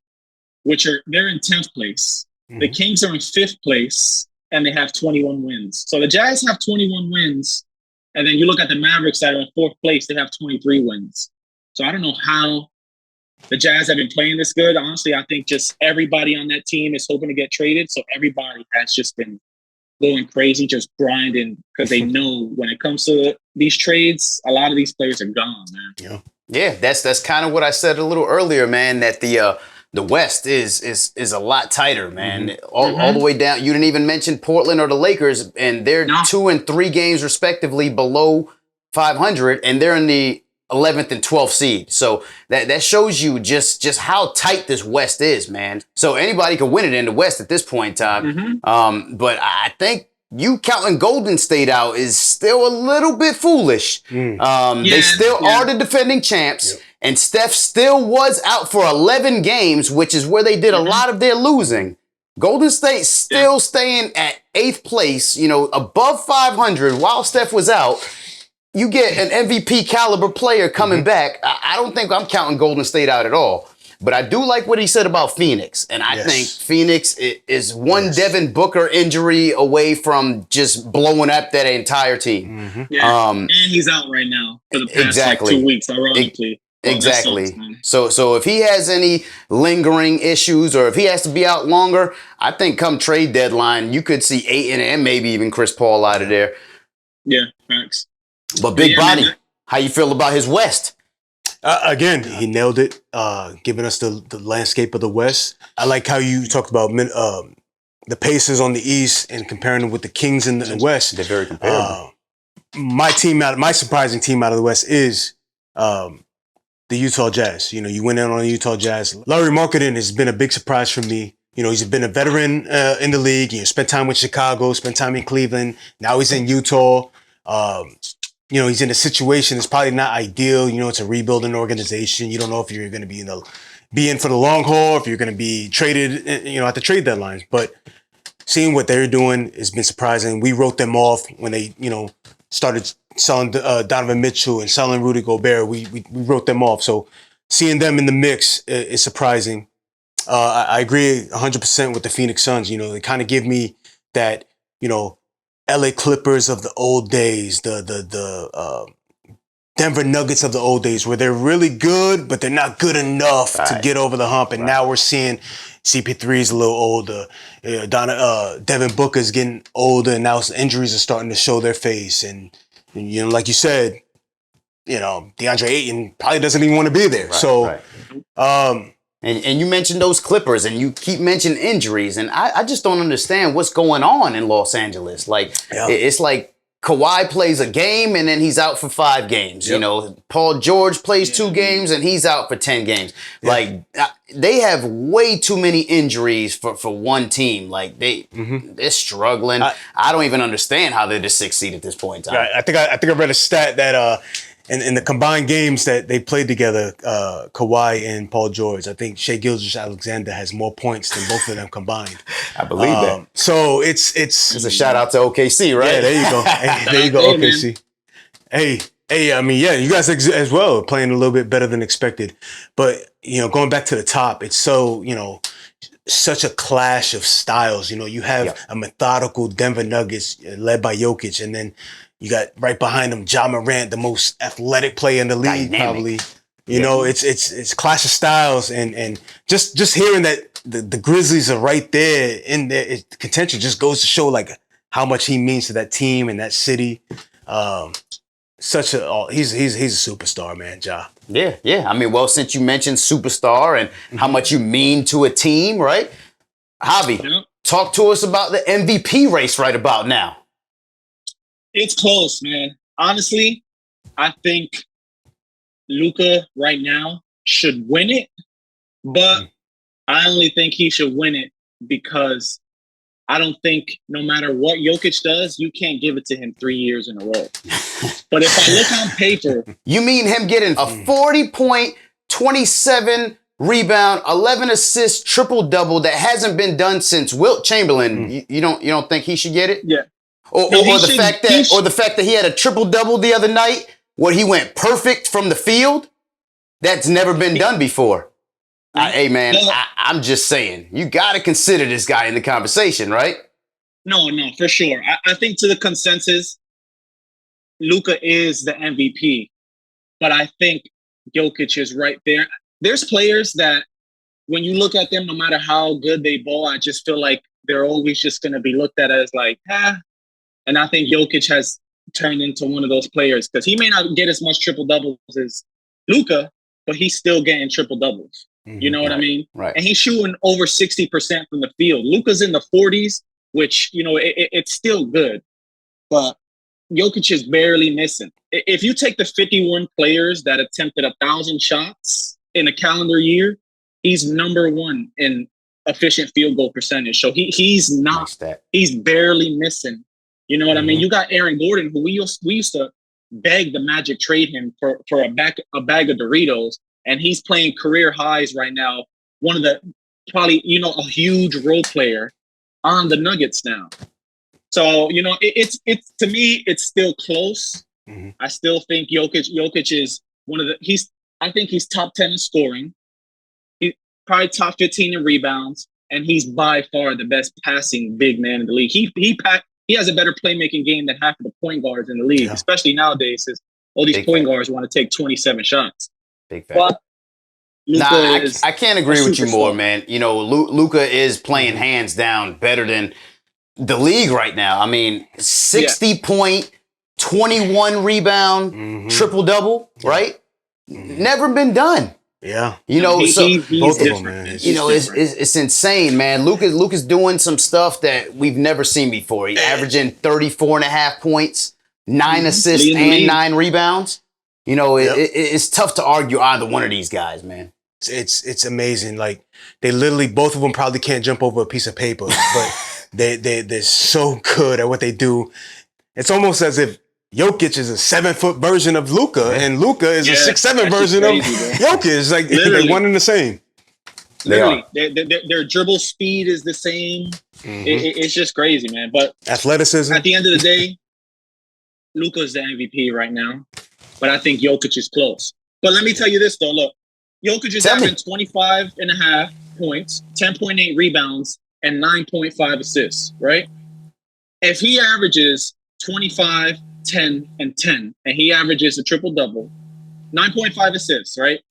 they're in 10th place. The Kings are in 5th place, and they have 21 wins. So the Jazz have 21 wins. And then you look at the Mavericks that are in 4th place, they have 23 wins. So I don't know how the Jazz have been playing this good. Honestly, I think just everybody on that team is hoping to get traded. So everybody has just been going crazy, just grinding, because they know when it comes to these trades, a lot of these players are gone, man. Yeah, that's kind of what I said a little earlier, man, that the West is a lot tighter, man. All the way down. You didn't even mention Portland or the Lakers, and they're 2 and 3 games respectively below 500, and they're in the 11th and 12th seed. So that shows you just how tight this West is, man. So anybody can win it in the West at this point in time. But I think you counting Golden State out is still a little bit foolish. They still are the defending champs. And Steph still was out for 11 games, which is where they did a lot of their losing. Golden State still staying at 8th place, above 500 while Steph was out. You get an MVP caliber player coming back. I don't think I'm counting Golden State out at all. But I do like what he said about Phoenix. And I think Phoenix is one Devin Booker injury away from just blowing up that entire team. And he's out right now for the past 2 weeks, ironically. Exactly. Sucks, so if he has any lingering issues or if he has to be out longer, I think come trade deadline, you could see Ayton and maybe even Chris Paul out of there. Yeah, thanks. But Big Body, how you feel about his West? Again, he nailed it, giving us the landscape of the West. I like how you talked about the Pacers on the East and comparing them with the Kings in the West. They're very comparable. My surprising team out of the West is the Utah Jazz. You went in on the Utah Jazz. Larry Markkinen has been a big surprise for me. He's been a veteran in the league. Spent time with Chicago, spent time in Cleveland. Now he's in Utah. He's in a situation that's probably not ideal. It's a rebuilding organization. You don't know if you're going to be in for the long haul, if you're going to be traded, at the trade deadlines. But seeing what they're doing has been surprising. We wrote them off when they, started selling Donovan Mitchell and selling Rudy Gobert. We wrote them off. So seeing them in the mix is surprising. I agree 100% with the Phoenix Suns. They kind of give me that, LA Clippers of the old days, the Denver Nuggets of the old days, where they're really good, but they're not good enough to get over the hump. And now we're seeing CP3 is a little older. Devin Booker is getting older, and now injuries are starting to show their face. And like you said, DeAndre Ayton probably doesn't even want to be there. And you mentioned those Clippers, and you keep mentioning injuries, and I just don't understand what's going on in Los Angeles. It's like Kawhi plays a game, and then he's out for 5 games. Paul George plays 2 games, and he's out for 10 games. They have way too many injuries for one team. They're struggling. I don't even understand how they're the 6th seed at this point in time. I think I read a stat that in the combined games that they played together, Kawhi and Paul George, I think Shai Gilgeous-Alexander has more points than both of them combined. I believe that. So it's a shout out to OKC, right? Yeah, there you go. There you go, OKC. Hey, I mean, you guys as well playing a little bit better than expected. But going back to the top, it's so such a clash of styles. You know, you have a methodical Denver Nuggets led by Jokic, and then you got right behind him Ja Morant, the most athletic player in the league, probably. You know, it's clash of styles, and just hearing that the Grizzlies are right there in their contention just goes to show like how much he means to that team and that city. He's a superstar, man, Ja. Yeah. I mean, well, since you mentioned superstar and how much you mean to a team, right? Javi, talk to us about the MVP race right about now. It's close, man. Honestly, I think Luka right now should win it, but I only think he should win it because I don't think no matter what Jokic does, you can't give it to him 3 years in a row. But if I look on paper... You mean him getting a 40-point, 27 rebound, 11 assists, triple-double that hasn't been done since Wilt Chamberlain. You don't think he should get it? Yeah. Or the fact that he had a triple-double the other night where he went perfect from the field? That's never been done before. Hey, man, I'm just saying, you got to consider this guy in the conversation, right? No, for sure. I think to the consensus, Luka is the MVP. But I think Jokic is right there. There's players that when you look at them, no matter how good they ball, I just feel like they're always just going to be looked at as like, And I think Jokic has turned into one of those players because he may not get as much triple-doubles as Luka, but he's still getting triple-doubles. You know what I mean? Right. And he's shooting over 60% from the field. Luka's in the 40s, which, you know, it's still good. But Jokic is barely missing. If you take the 51 players that attempted 1,000 shots in a calendar year, he's number one in efficient field goal percentage. So he's barely missing. You know what I mean? You got Aaron Gordon, who we used to beg the Magic trade him for a bag of Doritos. And he's playing career highs right now. One of the probably, you know, a huge role player on the Nuggets now. So, you know, it's to me, it's still close. I still think Jokic is one of the, I think he's top 10 in scoring. He's probably top 15 in rebounds. And he's by far the best passing big man in the league. He has a better playmaking game than half of the point guards in the league, especially nowadays, since all these point guards want to take 27 shots. Big fact. I can't agree with you more, man. You know, Luka is playing hands down better than the league right now. I mean, 60-point, 21 rebound, triple-double, right? Never been done. Yeah. You know, both of them, man. You know, it's insane, man. Luka's doing some stuff that we've never seen before. He's averaging 34.5 points, 9 assists, and 9 rebounds. You know, it's tough to argue either one of these guys, man. It's amazing. Like, they literally, both of them probably can't jump over a piece of paper, but they're so good at what they do. It's almost as if Jokic is a 7-foot version of Luka, and Luka is a 6'7" version of Jokic. It's like they're one and the same. Literally, their dribble speed is the same. It's just crazy, man. But athleticism. At the end of the day, Luka's the MVP right now. But I think Jokic is close. But let me tell you this, though. Look, Jokic is averaging 25.5 points, 10.8 rebounds, and 9.5 assists, right? If he averages 25, 10, and 10, and he averages a triple-double, 9.5 assists, right?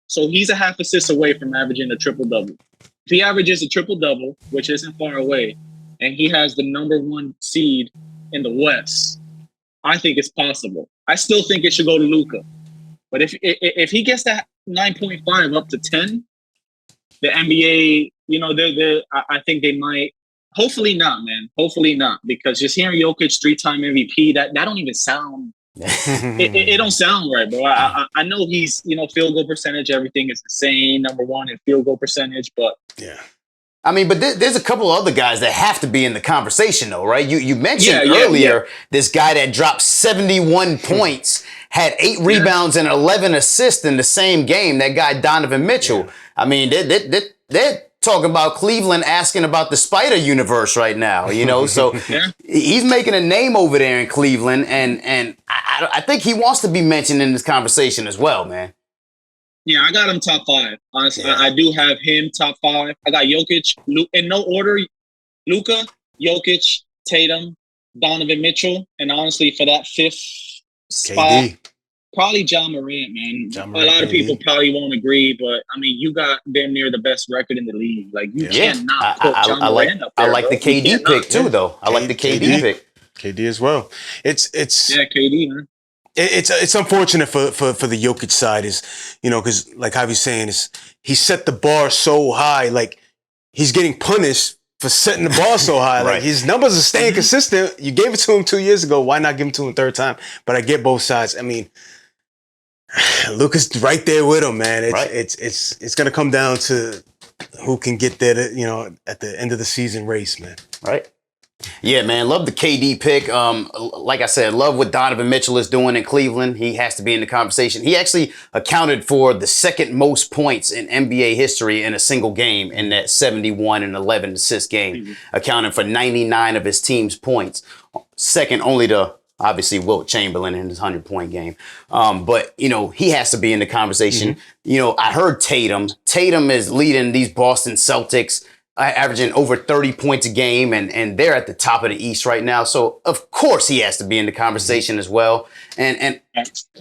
So he's a half assist away from averaging a triple-double. If he averages a triple-double, which isn't far away, and he has the number 1 seed in the West, I think it's possible. I still think it should go to Luka. But if he gets that 9.5 up to 10, the NBA, you know, I think they might. Hopefully not, man. Hopefully not, because just hearing Jokic 3-time MVP, that don't even sound. it don't sound right, bro. I know he's, you know, field goal percentage, everything is the same, number 1 in field goal percentage, but I mean, but there's a couple of other guys that have to be in the conversation, though, right? You mentioned earlier this guy that dropped 71 points, had 8 rebounds and 11 assists in the same game. That guy Donovan Mitchell. I mean, they're talking about Cleveland asking about the Spider Universe right now, you know? So he's making a name over there in Cleveland, and I think he wants to be mentioned in this conversation as well, man. Yeah, I got him top 5. Honestly, Yeah. I do have him top 5. I got Jokic, in no order: Luka, Jokic, Tatum, Donovan Mitchell, and honestly, for that 5th spot, KD. probably John Morant, man. Ja A Morant, lot of KD. people probably won't agree, but I mean, you got damn near the best record in the league. Like, you Yeah, cannot put John I like Morant up there. I like bro. the You KD cannot. pick too, though. I like the KD pick. KD as well. It's Yeah, KD, man. it's unfortunate for the Jokic side, is, you know, because like Javi's saying, is he set the bar so high, like he's getting punished for setting the bar so high. Right. Like his numbers are staying consistent. You gave it to him 2 years ago. Why not give him to him a third time? But I get both sides. I mean, Luka's right there with him, man. It's gonna come down to who can get there, you know, at the end of the season race, man. Right. Yeah, man. Love the KD pick. Like I said, love what Donovan Mitchell is doing in Cleveland. He has to be in the conversation. He actually accounted for the 2nd most points in NBA history in a single game in that 71 and 11 assist game, accounting for 99 of his team's points. Second only to, obviously, Wilt Chamberlain in his 100-point game. But, you know, he has to be in the conversation. You know, I heard Tatum. Tatum is leading these Boston Celtics, averaging over 30 points a game, and they're at the top of the East right now. So, of course, he has to be in the conversation as well. And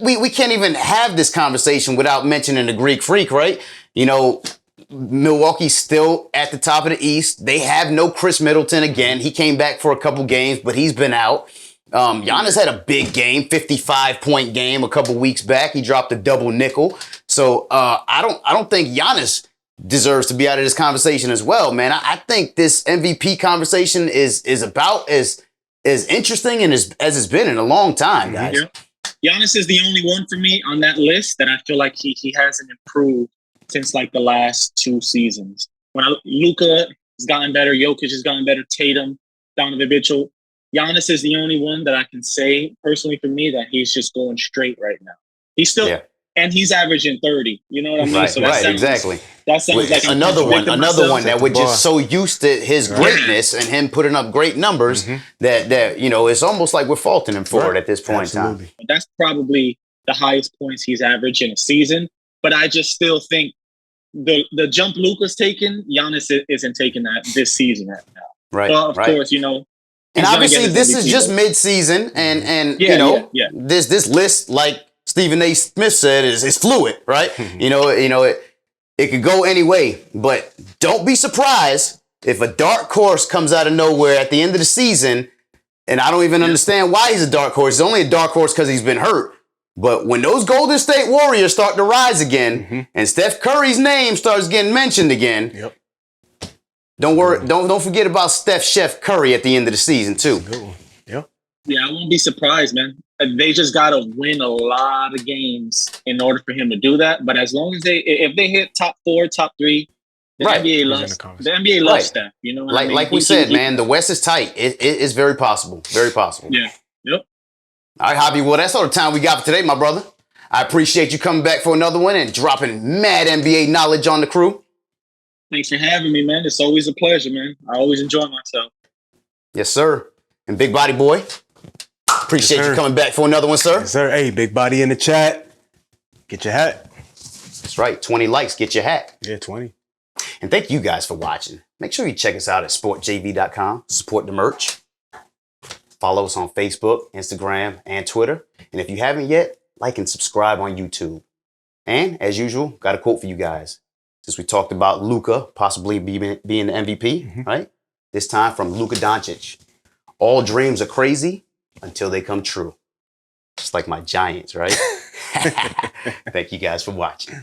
we can't even have this conversation without mentioning the Greek Freak, right? You know, Milwaukee's still at the top of the East. They have no Chris Middleton again. He came back for a couple games, but he's been out. Giannis had a big game, 55-point game a couple weeks back. He dropped a double nickel. So I don't think Giannis deserves to be out of this conversation as well, man. I think this MVP conversation is about as interesting and as it's been in a long time, guys. Yeah. Giannis is the only one for me on that list that I feel like he hasn't improved since like the last 2 seasons. Luka has gotten better, Jokic has gotten better, Tatum, Donovan Mitchell. Giannis is the only one that I can say personally for me that he's just going straight right now. He's still, and he's averaging 30. You know what I mean? Right, so that sounds, exactly. That sounds like another one that we're just so used to his greatness and him putting up great numbers that you know, it's almost like we're faulting him for it at this point in time. That's probably the highest points he's averaged in a season. But I just still think the jump Luka's taken, Giannis isn't taking that this season right now. Right. So of course, you know. And obviously, this is just mid-season, and you know, this list, like Stephen A. Smith said, is fluid, right? You know, it could go any way, but don't be surprised if a dark horse comes out of nowhere at the end of the season, and I don't even understand why he's a dark horse. He's only a dark horse because he's been hurt. But when those Golden State Warriors start to rise again, and Steph Curry's name starts getting mentioned again. Don't worry. Don't forget about Chef Curry at the end of the season too. Good one. Yeah. Yeah, I won't be surprised, man. They just gotta win a lot of games in order for him to do that. But as long as if they hit top 4, top 3, the NBA loves Steph. You know, what I mean? Like we said, man, the West is tight. It is very possible. Very possible. Yeah. Yep. All right, Javi. Well, that's all the time we got for today, my brother. I appreciate you coming back for another one and dropping mad NBA knowledge on the crew. Thanks for having me, man. It's always a pleasure, man. I always enjoy myself. Yes, sir. And Big Body Boy, appreciate you coming back for another one, sir. Yes, sir. Hey, Big Body in the chat. Get your hat. That's right. 20 likes, get your hat. Yeah, 20. And thank you guys for watching. Make sure you check us out at sportjv.com. Support the merch. Follow us on Facebook, Instagram, and Twitter. And if you haven't yet, like and subscribe on YouTube. And as usual, got a quote for you guys. Since we talked about Luka possibly being the MVP, right? This time from Luka Doncic. All dreams are crazy until they come true. Just like my Giants, right? Thank you guys for watching.